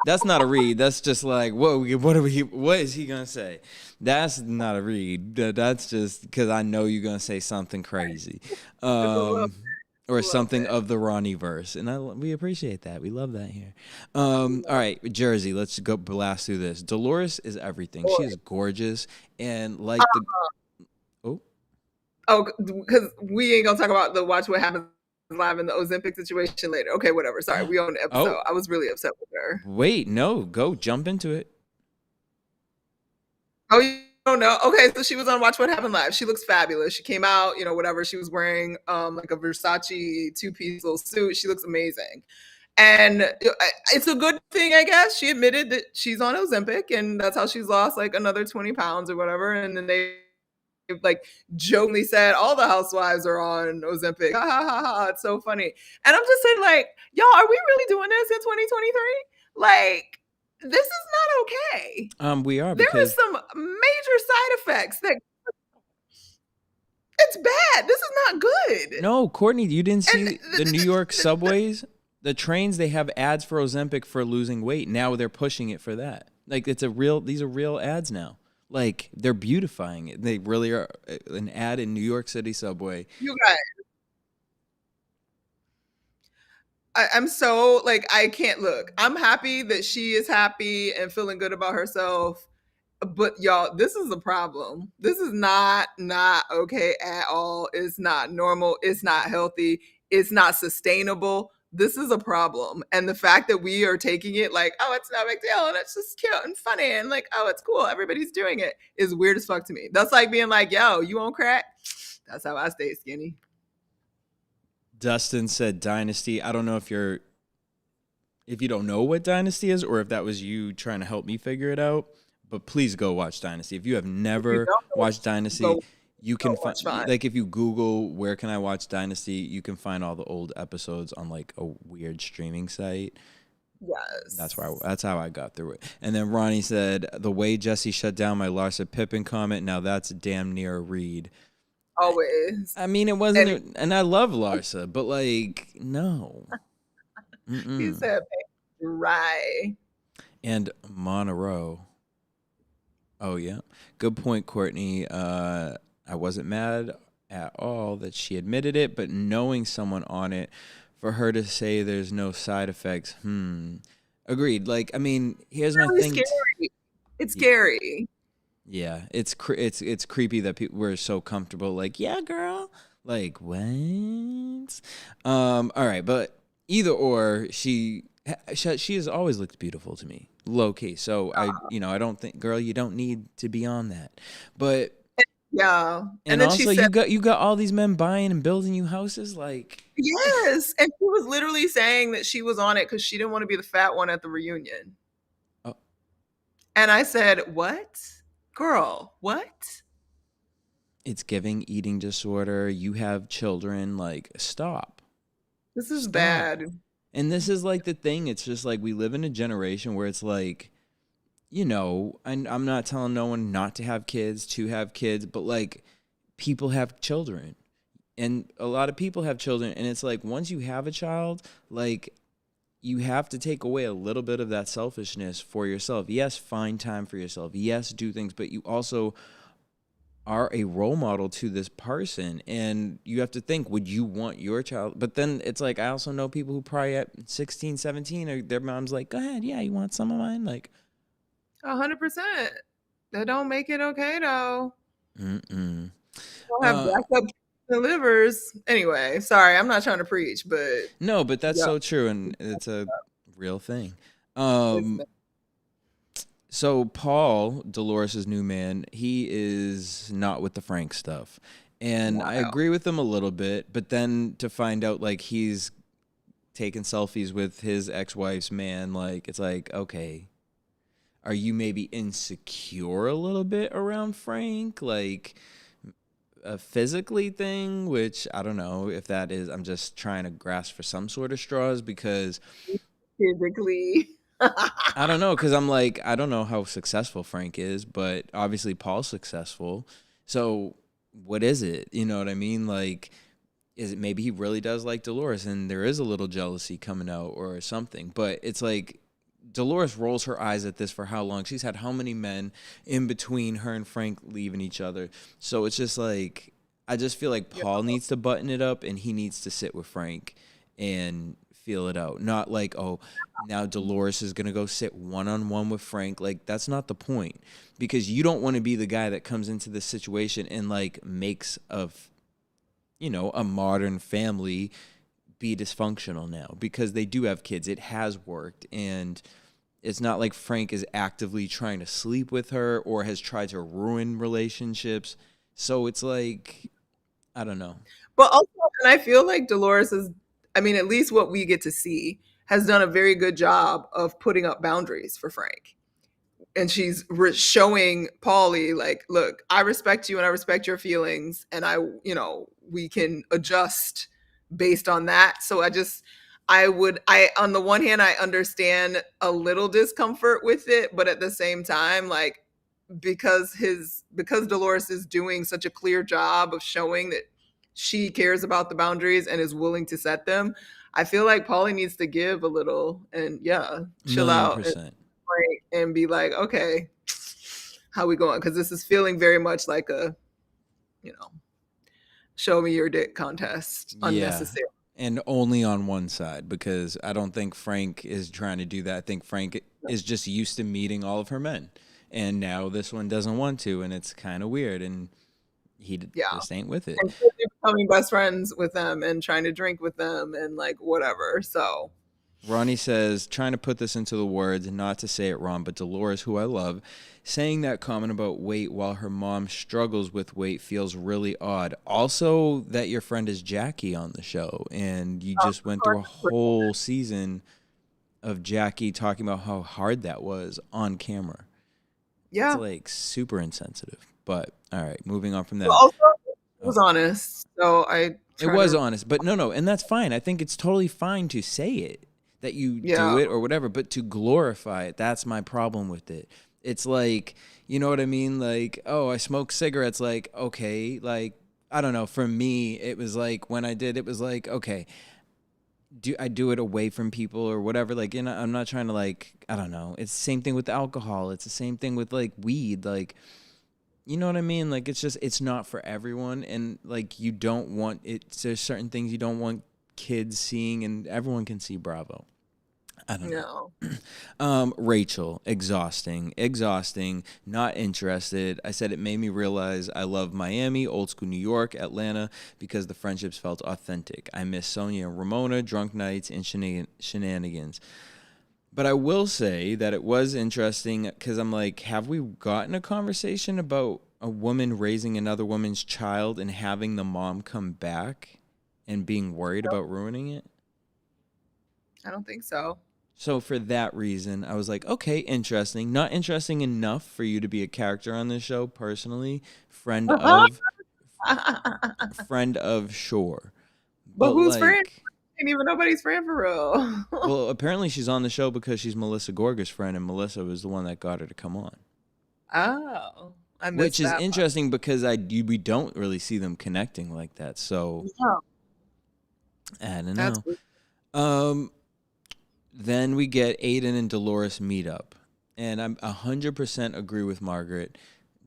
that's not a read. That's just like what is he gonna say? That's not a read. That's just because I know you're gonna say something crazy, or something of the Ronnie verse, and we appreciate that. We love that here. All right, Jersey, let's go blast through this. Dolores is everything. She is gorgeous, and like
because we ain't gonna talk about the Watch What Happens Live in the Ozempic situation later. Okay, whatever. Sorry, we on the episode. I was really upset with her.
Wait, no, go jump into it.
Oh, you don't know? Okay, so she was on Watch What Happened Live. She looks fabulous. She came out, whatever. She was wearing like a Versace two-piece little suit. She looks amazing. And it's a good thing, I guess. She admitted that she's on Ozempic, and that's how she's lost like another 20 pounds or whatever. And then they like jokingly said all the housewives are on Ozempic. Ha ha ha ha. It's so funny. And I'm just saying, like, y'all, are we really doing this in 2023? Like, this is not okay.
We are,
because there are some major side effects that it's bad. This is not good.
No, Courtney, you didn't see the New York subways? The trains, they have ads for Ozempic for losing weight. Now they're pushing it for that. Like these are real ads now. Like they're beautifying it. They really are. An ad in New York City subway.
You guys. I'm so like, I can't look. I'm happy that she is happy and feeling good about herself. But y'all, this is a problem. This is not okay at all. It's not normal. It's not healthy. It's not sustainable. This is a problem. And the fact that we are taking it like, oh, it's no big deal and it's just cute and funny and like, oh, it's cool, everybody's doing it, is weird as fuck to me. That's like being like, yo, you on crack? That's how I stay skinny.
Dustin said Dynasty. I don't know if you don't know what Dynasty is or if that was you trying to help me figure it out, but please go watch Dynasty. If you have never watched Dynasty, you can find, like, if you Google where can I watch Dynasty, you can find all the old episodes on like a weird streaming site.
Yes.
That's how I got through it. And then Ronnie said, the way Jesse shut down my Larsa Pippen comment, now that's damn near a read.
Always.
I mean, it wasn't, and I love Larsa, but like, no.
He said, dry.
And Monroe. Oh, yeah. Good point, Courtney. I wasn't mad at all that she admitted it, but knowing someone on it, for her to say there's no side effects, Agreed. Like, I mean, here's my
Really
thing.
scary. It's scary.
Yeah, it's creepy that people were so comfortable. Like, yeah, girl. Like, what? All right, but either or, she has always looked beautiful to me, low key. So I don't think, girl, you don't need to be on that. But
Yeah. And
and
then she
also,
said,
you got all these men buying and building you houses, like.
yes. And she was literally saying that she was on it because she didn't want to be the fat one at the reunion.
Oh,
And I said, what? Girl, what?
it's giving eating disorder. You have children. Like, stop.
This is
Stop.
bad.
And this is like the thing. It's just like we live in a generation where it's like, I'm not telling no one not to have kids, but like people have children. And a lot of people have children. And it's like once you have a child, like you have to take away a little bit of that selfishness for yourself. Yes, find time for yourself. Yes, do things, but you also are a role model to this person, and you have to think, would you want your child? But then it's like I also know people who probably at 16, 17, or their mom's like, go ahead, yeah, you want some of mine? Like
100%. That don't make it okay though.
mm-mm.
Don't have
uh
backup livers. Anyway, sorry, I'm not trying to preach, but
no, but that's
yeah,
so true, and it's a real thing.
it's
So Paul, Dolores's new man, he is not with the Frank stuff. And I
wild.
agree with him a little bit, but then to find out like he's taking selfies with his ex-wife's man, like it's like, okay, are you maybe insecure a little bit around Frank? Like a physically thing, which I don't know if that is, I'm just trying to grasp for some sort of straws because
Physically.
I don't know, because I'm like, I don't know how successful Frank is, but obviously Paul's successful. So what is it? You know what I mean? Like, is it maybe he really does like Dolores and there is a little jealousy coming out or something? But it's like Dolores rolls her eyes at this for how long? She's had how many men in between her and Frank leaving each other? So it's just like, I just feel like
Yeah.
Paul needs to button it up and he needs to sit with Frank and feel it out. Not like, oh, now Dolores is going to go sit one on one with Frank. Like, that's not the point because you don't want to be the guy that comes into this situation and like makes a modern family be dysfunctional now because they do have kids. It has worked. And it's not like Frank is actively trying to sleep with her or has tried to ruin relationships. So it's like, I don't know.
But also, and I feel like Dolores is, I mean, at least what we get to see, has done a very good job of putting up boundaries for Frank. And she's showing Paulie, like, look, I respect you and I respect your feelings. And we can adjust based on that. So on the one hand, I understand a little discomfort with it, but at the same time, like, because Dolores is doing such a clear job of showing that she cares about the boundaries and is willing to set them, I feel like Paulie needs to give a little and chill
Million
out and
percent.
be like, okay, how we going? Because this is feeling very much like a, you know, show me your dick contest,
Yeah.
unnecessary.
And only on one side because I don't think Frank is trying to do that. I think Frank is just used to meeting all of her men. And now this one doesn't want to. And it's kind of weird. And he
Yeah.
just ain't with it.
And so they're becoming best friends with them and trying to drink with them and like whatever. So
Ronnie says, trying to put this into the words, not to say it wrong, but Dolores, who I love, saying that comment about weight while her mom struggles with weight feels really odd. Also, that your friend is Jackie on the show, and you just went through a whole season of Jackie talking about how hard that was on camera. It's
yeah.
like super insensitive. But all right, moving on from
But
that.
also it
Oh,
was honest. So I
it
try
was
to
honest, but no, and that's fine. I think it's totally fine to say it, that you do
yeah.
it or whatever, but to glorify it, that's my problem with it. It's like, you know what I mean? Like, oh, I smoke cigarettes. Like, okay, like, I don't know. For me, it was like when I did, it was like, okay, do I do it away from people or whatever? Like, I'm not trying to like, I don't know. It's the same thing with alcohol. It's the same thing with like weed. Like, you know what I mean? Like, it's just, it's not for everyone. And like, you don't want it. There's certain things you don't want kids seeing, and everyone can see Bravo. I don't know.
No.
Rachel, exhausting, not interested. I said it made me realize I love Miami, old school New York, Atlanta, because the friendships felt authentic. I miss Sonia and Ramona, drunk nights, and shenanigans. But I will say that it was interesting because I'm like, have we gotten a conversation about a woman raising another woman's child and having the mom come back and being worried about ruining it?
I don't think so.
So for that reason, I was like, okay, interesting. Not interesting enough for you to be a character on this show personally. Friend of sure.
But
But
who's friend?
like,
Ain't even nobody's friend for real.
well, apparently she's on the show because she's Melissa Gorga's friend, and Melissa was the one that got her to come on.
Oh, I
Which
missed
is
that
interesting because we don't really see them connecting like that. So
part.
I don't
That's
know. Then we get Aiden and Dolores meet up, and I'm 100% agree with Margaret.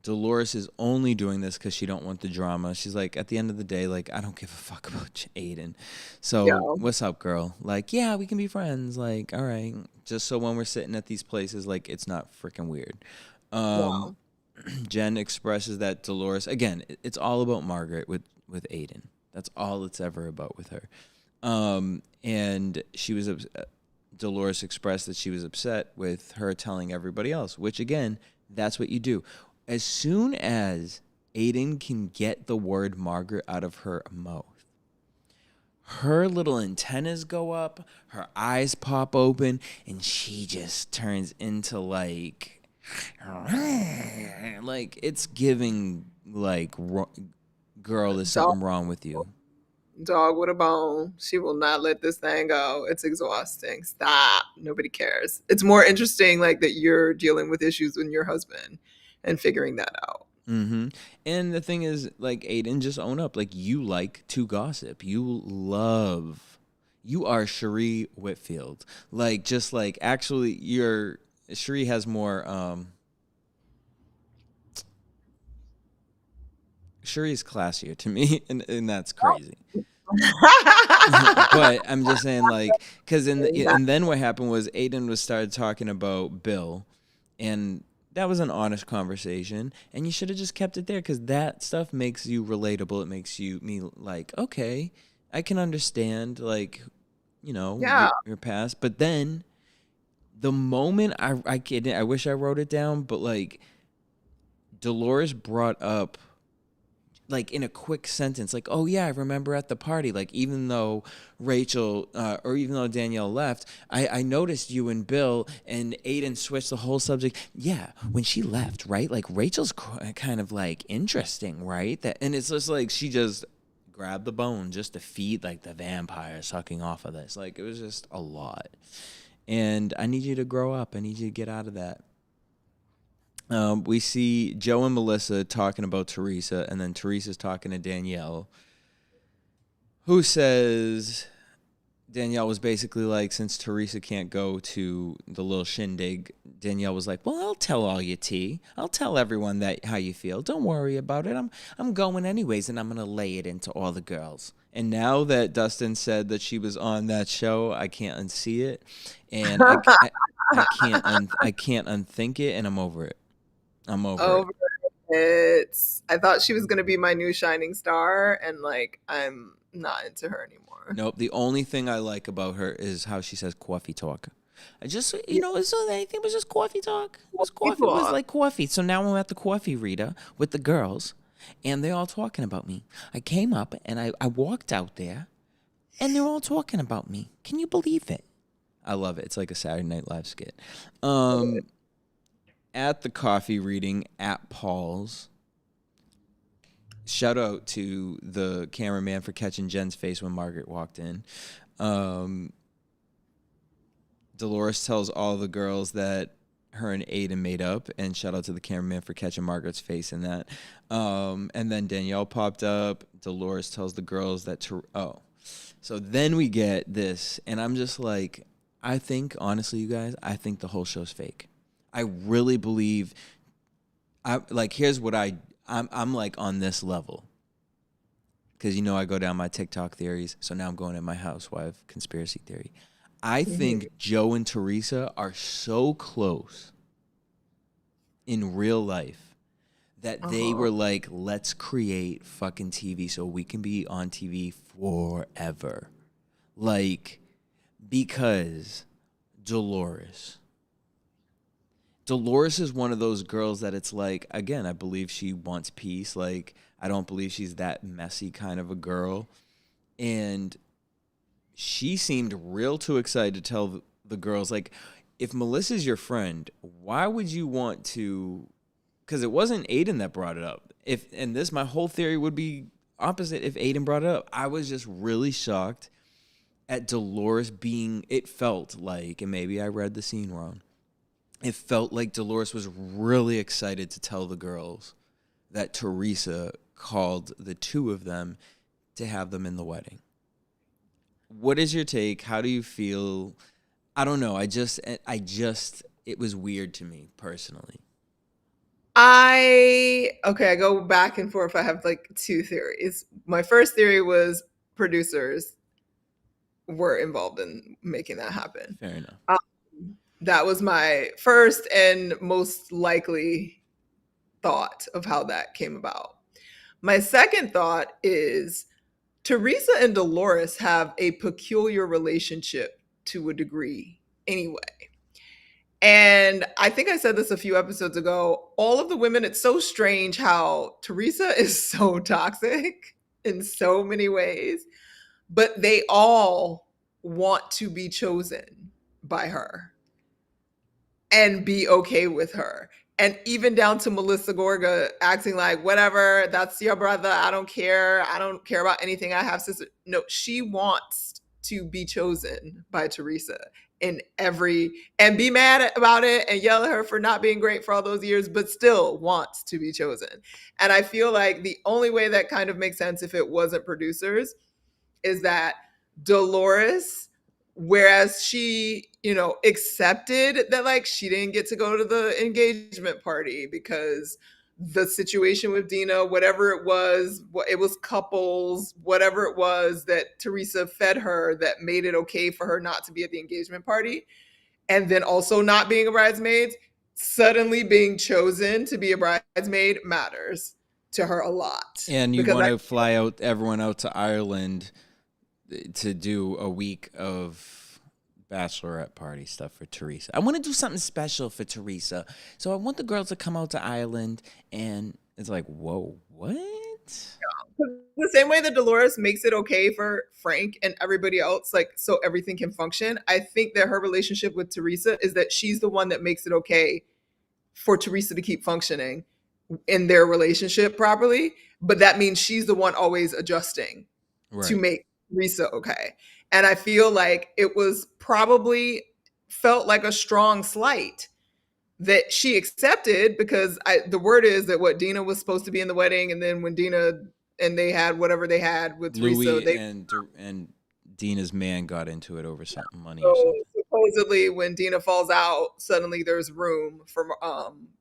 Dolores is only doing this because she don't want the drama. She's like, at the end of the day, like, I don't give a fuck about Aiden. So
yeah.
what's up, girl? Like, yeah, we can be friends. Like, all right, just so when we're sitting at these places, like, it's not freaking weird.
Wow.
Jen expresses that Dolores, again, it's all about Margaret with Aiden. That's all it's ever about with her. And she was Dolores expressed that she was upset with her telling everybody else, which again, that's what you do. As soon as Aiden can get the word Margaret out of her mouth, her little antennas go up, her eyes pop open, and she just turns into like it's giving like, girl, there's something wrong with you.
Dog with a bone. She will not let this thing go. It's exhausting. Stop. Nobody cares. It's more interesting, like, that you're dealing with issues with your husband and figuring that out.
Mm-hmm. And the thing is, like, Aiden, just own up. Like, you like to gossip. You are Cherie Whitfield. Like, just like, actually, Cherie has more, Cherie's classier to me, and that's crazy. But I'm just saying, like, because and then what happened was Aiden started talking about Bill, and that was an honest conversation, and you should have just kept it there because that stuff makes you relatable. It makes me like, okay, I can understand, like,
Yeah.
your past. But then the moment I wish I wrote it down, but like Dolores brought up, like, in a quick sentence, like, oh yeah, I remember at the party, like, even though Rachel or even though Danielle left, I noticed you and Bill, and Aiden switched the whole subject. Yeah, when she left, right? Like, Rachel's kind of like interesting, right? And it's just like she just grabbed the bone just to feed like the vampire sucking off of this. Like, it was just a lot. And I need you to grow up. I need you to get out of that. We see Joe and Melissa talking about Teresa, and then Teresa's talking to Danielle, who says Danielle was basically like, since Teresa can't go to the little shindig, Danielle was like, well, I'll tell all your tea. I'll tell everyone that how you feel. Don't worry about it. I'm going anyways, and I'm going to lay it into all the girls. And now that Dustin said that she was on that show, I can't unsee it, and I can't unthink it, and I'm over it. I'm over
it. I thought she was going to be my new shining star, and like, I'm not into her anymore.
Nope. The only thing I like about her is how she says coffee talk. I just, it's anything was just coffee talk. It was coffee. It was like coffee. So now I'm at the coffee reader with the girls, and they're all talking about me. I came up and I walked out there, and they're all talking about me. Can you believe it? I love it. It's like a Saturday Night Live skit. At the coffee reading at Paul's, shout out to the cameraman for catching Jen's face when Margaret walked in. Dolores tells all the girls that her and Aiden made up, and shout out to the cameraman for catching Margaret's face in that. And then Danielle popped up. Dolores tells the girls that so then we get this, and I'm just like, I think, honestly, you guys, I think the whole show's fake. I really believe, here's what I'm like on this level. Because, I go down my TikTok theories, so now I'm going in my housewife conspiracy theory. I
Mhm.
think Joe and Teresa are so close in real life that they
Uh-huh.
were like, let's create fucking TV so we can be on TV forever. Like, because Dolores. Dolores is one of those girls that it's like, again, I believe she wants peace. Like, I don't believe she's that messy kind of a girl. And she seemed real too excited to tell the girls, like, if Melissa's your friend, why would you want to? Because it wasn't Aiden that brought it up. And this, my whole theory would be opposite if Aiden brought it up. I was just really shocked at Dolores being, it felt like, and maybe I read the scene wrong, it felt like Dolores was really excited to tell the girls that Teresa called the two of them to have them in the wedding. What is your take? How do you feel? I don't know. It was weird to me personally.
I go back and forth. I have like two theories. My first theory was producers were involved in making that happen.
Fair enough.
Um, that was my first and most likely thought of how that came about. My second thought is Teresa and Dolores have a peculiar relationship to a degree anyway. And I think I said this a few episodes ago. All of the women, it's so strange how Teresa is so toxic in so many ways, but they all want to be chosen by her and be okay with her. And even down to Melissa Gorga acting like, whatever, that's your brother. I don't care. I don't care about anything. I have sister. No, she wants to be chosen by Teresa in every, and be mad about it and yell at her for not being great for all those years, but still wants to be chosen. And I feel like the only way that kind of makes sense if it wasn't producers is that Dolores, whereas she, accepted that like she didn't get to go to the engagement party because the situation with Dina, whatever it was couples, whatever it was that Teresa fed her that made it okay for her not to be at the engagement party. And then also not being a bridesmaid, suddenly being chosen to be a bridesmaid matters to her a lot.
And you
Because
want
I
to fly out everyone out to Ireland to do a week of bachelorette party stuff for Teresa. I want to do something special for Teresa. So I want the girls to come out to Ireland, and it's like, whoa, what?
the same way that Dolores makes it okay for Frank and everybody else, like so everything can function. I think that her relationship with Teresa is that she's the one that makes it okay for Teresa to keep functioning in their relationship properly. But that means she's the one always adjusting to
Right.
make Teresa okay. And I feel like it was probably felt like a strong slight that she accepted because the word is that what Dina was supposed to be in the wedding, and then when Dina and they had whatever they had with Teresa,
Louis
they
and Dina's man got into it over something money or
so
something.
supposedly when Dina falls out, suddenly there's room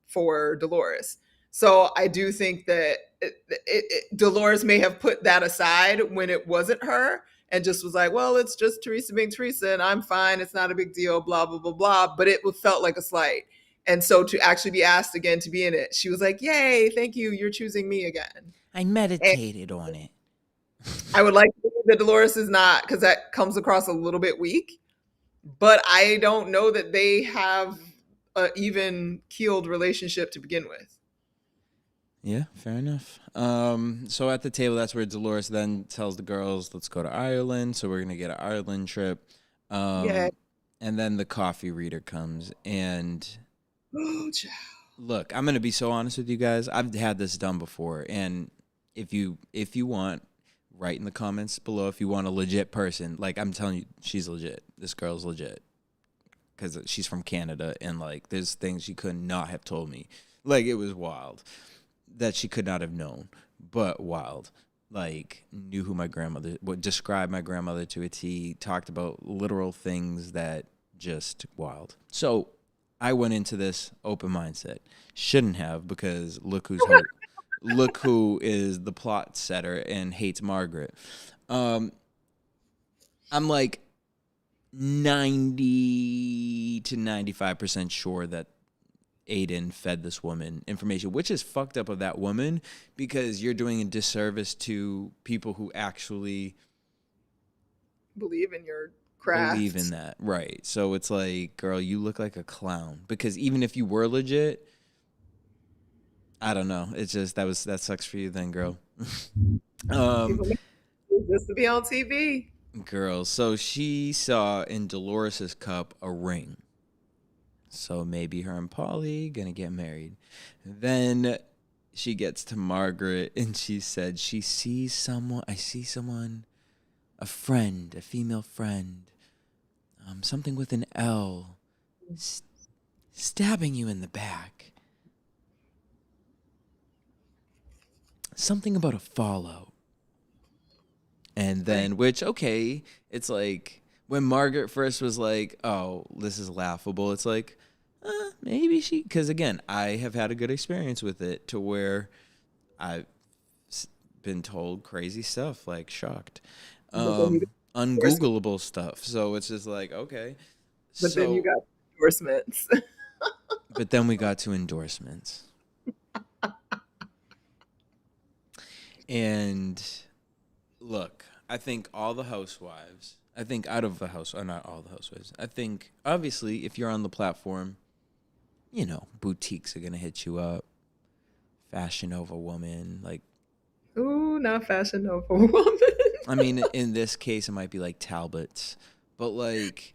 for Dolores. So I do think that Dolores may have put that aside when it wasn't her and just was like, well, it's just Teresa being Teresa and I'm fine. It's not a big deal, blah, blah, blah, blah. But it felt like a slight. And so to actually be asked again to be in it, she was like, yay, thank you. You're choosing me again.
I
And
meditated on it.
I would like to believe that Dolores is not, because that comes across a little bit weak. But I don't know that they have a even keeled relationship to begin with.
Yeah, fair enough. So at the table, that's where Dolores then tells the girls, "Let's go to Ireland." So we're gonna get an Ireland trip.
Yeah.
Um, and then the coffee reader comes, and
Oh, child.
look, I'm gonna be so honest with you guys. I've had this done before, and if you want, write in the comments below if you want a legit person. Like I'm telling you, she's legit. This girl's legit because she's from Canada, and like there's things she could not have told me. Like it was wild that she could not have known, but wild. Like knew who my grandmother would describe my grandmother to a T. Talked about literal things that just wild. So I went into this open mindset. Shouldn't have because look who is the plot setter and hates Margaret. I'm like, 90 to 95% sure that Aiden fed this woman information, which is fucked up of that woman because you're doing a disservice to people who actually
Believe in your
believe in
craft.
that. Right. So it's like, girl, you look like a clown because even if you were legit, I don't know. It's just that sucks for you then, girl. um
People make it just to be on TV.
Girl, so she saw in Dolores's cup a ring. So maybe her and Polly gonna get married. Then she gets to Margaret and she said she sees someone. I see someone, a friend, a female friend, something with an L, stabbing you in the back. Something about a fallout. And then, which, okay, it's like when Margaret first was like, oh, this is laughable. It's like, maybe she, because again, I have had a good experience with it to where I've been told crazy stuff, like shocked, ungoogleable stuff. So it's just like, okay.
But then you
So,
got endorsements.
but then we got to endorsements. And look, I think all the housewives, I think out of the house, or not all the housewives, I think obviously if you're on the platform, you know, boutiques are going to hit you up. Fashion Nova woman, like,
Ooh, not Fashion Nova woman.
I mean, in this case, it might be like Talbot's, but like,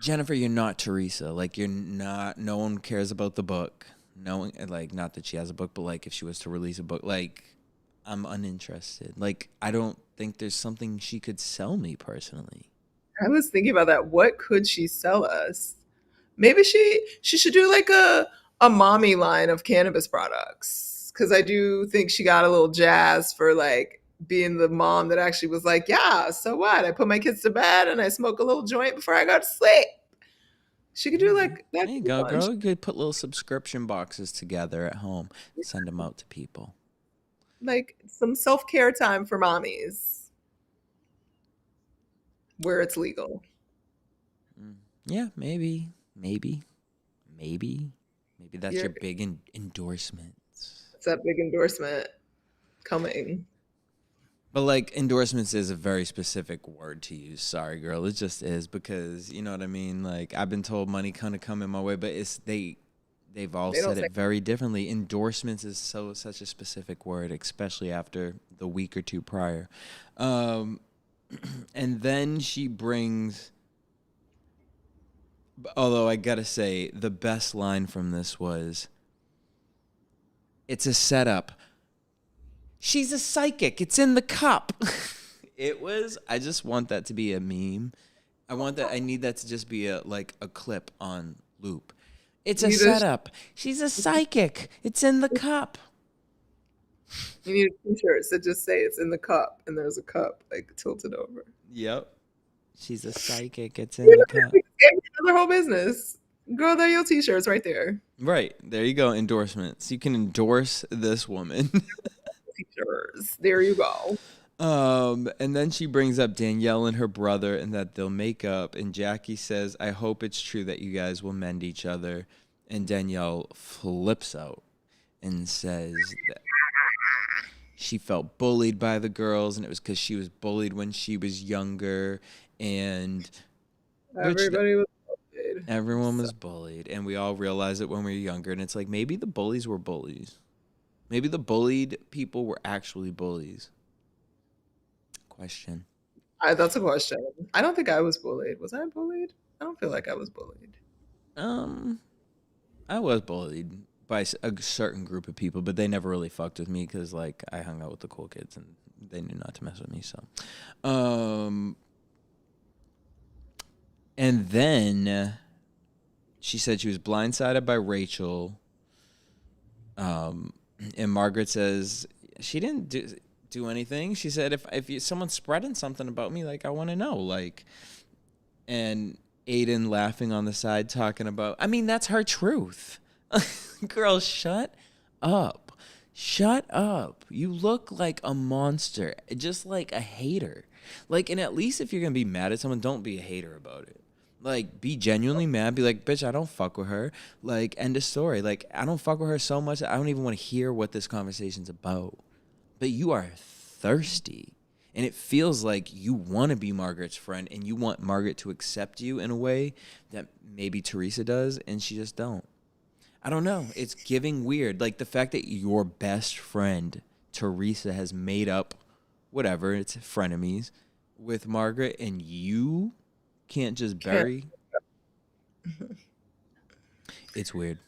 Jennifer, you're not Teresa. Like, you're not, no one cares about the book. No one, like, not that she has a book, but like, if she was to release a book, like, I'm uninterested. Like, I don't think there's something she could sell me personally.
I was thinking about that. What could she sell us? Maybe she should do like a mommy line of cannabis products. Cause I do think she got a little jazz for like being the mom that actually was like, yeah, so what? I put my kids to bed and I smoke a little joint before I go to sleep. She could do like that.
There you go, girl. You could put little subscription boxes together at home, send them out to people.
Like some self care time for mommies where it's legal.
Yeah, maybe that's
Yeah,
your big endorsements.
it's that big endorsement coming.
But like endorsements is a very specific word to use. Sorry, girl, it just is because you know what I mean. Like I've been told money kind of coming my way, but it's they've all
They don't
said
say
it very differently. Endorsements is such a specific word, especially after the week or two prior. Um, and then she brings. Although I gotta say, the best line from this was, "It's a setup. She's a psychic. It's in the cup." It was. I just want that to be a meme. I want that. I need that to just be a clip on loop. It's
you
a
need a
setup. She's a psychic. It's in the cup.
you need t-shirts that just say it's in the cup and there's a cup like tilted over.
Yep. She's a psychic. It's in
You
the cup.
know, their whole business. Girl, they're your t-shirts right there.
Right. There you go. Endorsements. You can endorse this woman.
T-shirts. There you go.
And then she brings up Danielle and her brother and that they'll make up. And Jackie says, I hope it's true that you guys will mend each other. And Danielle flips out and says that she felt bullied by the girls and it was because she was bullied when she was younger. And
Everybody was bullied.
everyone was bullied. And we all realize it when we were younger. And it's like, maybe the bullies were bullies. Maybe the bullied people were actually bullies. Question.
That's a question. I don't think I was bullied. Was I bullied? I don't feel like I was bullied.
I was bullied by a certain group of people, but they never really fucked with me because, like, I hung out with the cool kids and they knew not to mess with me. So, and then she said she was blindsided by Rachel. And Margaret says she didn't do anything. She said if someone's spreading something about me, like I want to know, like, and Aiden laughing on the side talking about, I mean, that's her truth. Girl, shut up. Shut up. You look like a monster, just like a hater. Like, and at least if you're going to be mad at someone, don't be a hater about it. Like, be genuinely mad. Be like, bitch, I don't fuck with her. Like, end of story. Like, I don't fuck with her so much that I don't even want to hear what this conversation's about. But you are thirsty. And it feels like you want to be Margaret's friend and you want Margaret to accept you in a way that maybe Teresa does and she just don't. I don't know. It's giving weird. Like the fact that your best friend, Teresa, has made up whatever, it's frenemies, with Margaret and you can't just
Can't.
bury. It's weird.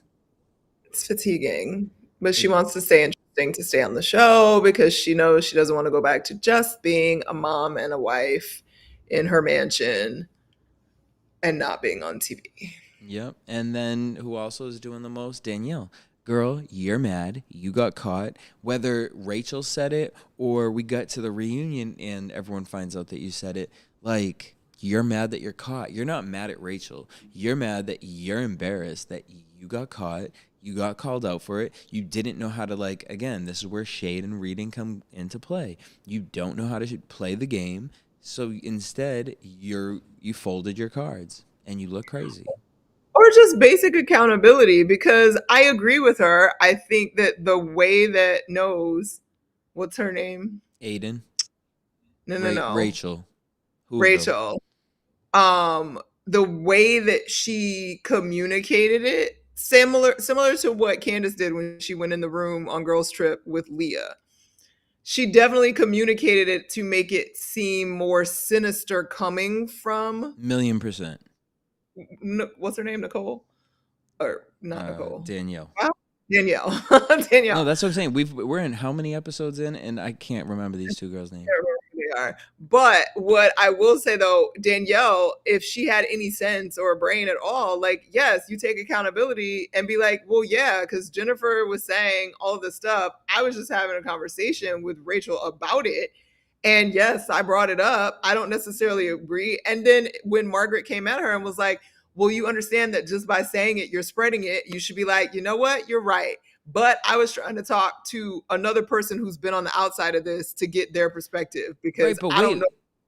It's fatiguing, but she
It,
wants to stay interesting to stay on the show because she knows she doesn't want to go back to just being a mom and a wife in her mansion and not being on TV.
yep. And then who also is doing the most? Danielle. Girl, you're mad. You got caught. Whether Rachel said it or we got to the reunion and everyone finds out that you said it, like, you're mad that you're caught. You're not mad at Rachel. You're mad that you're embarrassed that you got caught. You got called out for it. You didn't know how to, like, again, this is where shade and reading come into play. You don't know how to play the game. So instead, you folded your cards and you look crazy.
Or just basic accountability because I agree with her. I think that the way that knows what's her name?
Aiden,
No.
Rachel, who though?
Rachel. The way that she communicated it similar to what Candace did when she went in the room on girls trip with Leah. She definitely communicated it to make it seem more sinister coming from
$1,000,000%.
what's her name, Nicole, or not Nicole.
Danielle.
Wow. Danielle.
No,
Danielle.
that's what I'm saying. We're in how many episodes in, and I can't remember these two girls' names.
Can't remember who they are. But what I will say though, Danielle, if she had any sense or a brain at all, like, yes, you take accountability and be like, well, yeah, because Jennifer was saying all this stuff. I was just having a conversation with Rachel about it. And yes, I brought it up. I don't necessarily agree. And then when Margaret came at her and was like, well, you understand that just by saying it, you're spreading it. You should be like, you know what? You're right. But I was trying to talk to another person who's been on the outside of this to get their perspective because
Right, but
I don't
wait,
know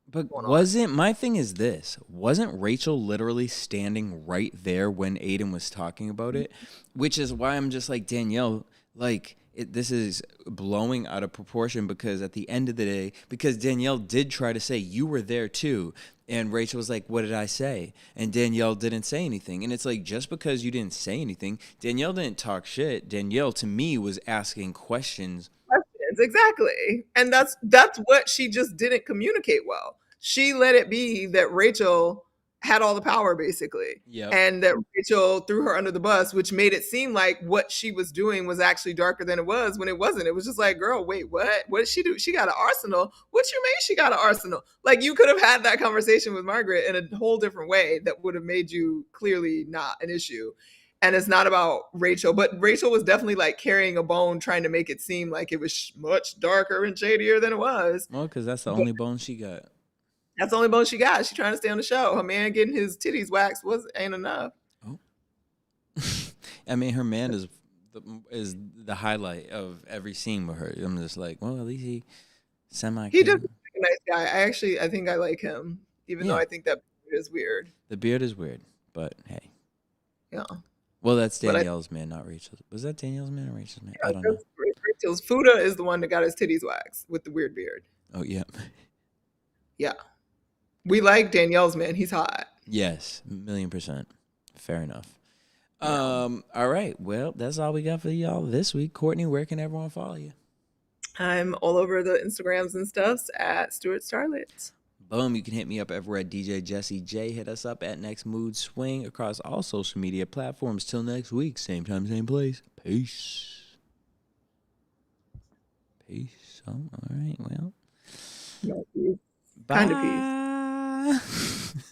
but
what's going on.
wasn't my thing is this? Wasn't Rachel literally standing right there when Aiden was talking about it? Which is why I'm just like Danielle, like this is blowing out of proportion because at the end of the day, because Danielle did try to say you were there too. And Rachel was like, what did I say? And Danielle didn't say anything. And it's like, just because you didn't say anything, Danielle didn't talk shit. Danielle, to me, was asking questions.
Questions. Exactly. And that's what she just didn't communicate well. She let it be that Rachel had all the power basically.
Yep.
And that Rachel threw her under the bus, which made it seem like what she was doing was actually darker than it was when it wasn't. It was just like, girl, wait, what? What did she do? She got an arsenal. What you mean she got an arsenal? Like you could have had that conversation with Margaret in a whole different way that would have made you clearly not an issue. And it's not about Rachel, but Rachel was definitely like carrying a bone, trying to make it seem like it was much darker and shadier than it was.
Well, because that's the
But
only bone she got.
that's the only bone she got. She's trying to stay on the show. Her man getting his titties waxed ain't enough.
Oh. I mean, her man is the highlight of every scene with her. I'm just like, well, at least he semi.
He does look like a nice guy. I think I like him, even though
Yeah,
I think that is weird.
the beard is weird, but hey.
Yeah,
Well, that's
but
Danielle's man, not Rachel's. Was that Danielle's man or Rachel's man? I
yeah,
don't know.
Rachel's Fuda is the one that got his titties waxed with the weird beard.
Oh, yeah.
Yeah, we like Danielle's man. He's hot.
Yes, 1,000,000%. Fair enough.
Yeah.
All right. Well, that's all we got for y'all this week. Courtney, where can everyone follow you?
I'm all over the Instagrams and stuffs at Stuart Starlet.
Boom. You can hit me up everywhere at DJ Jesse J. Hit us up at Next Mood Swing across all social media platforms. Till next week. Same time, same place. Peace. Peace. Oh, all right. Well.
No, peace.
Bye.
Kind of peace.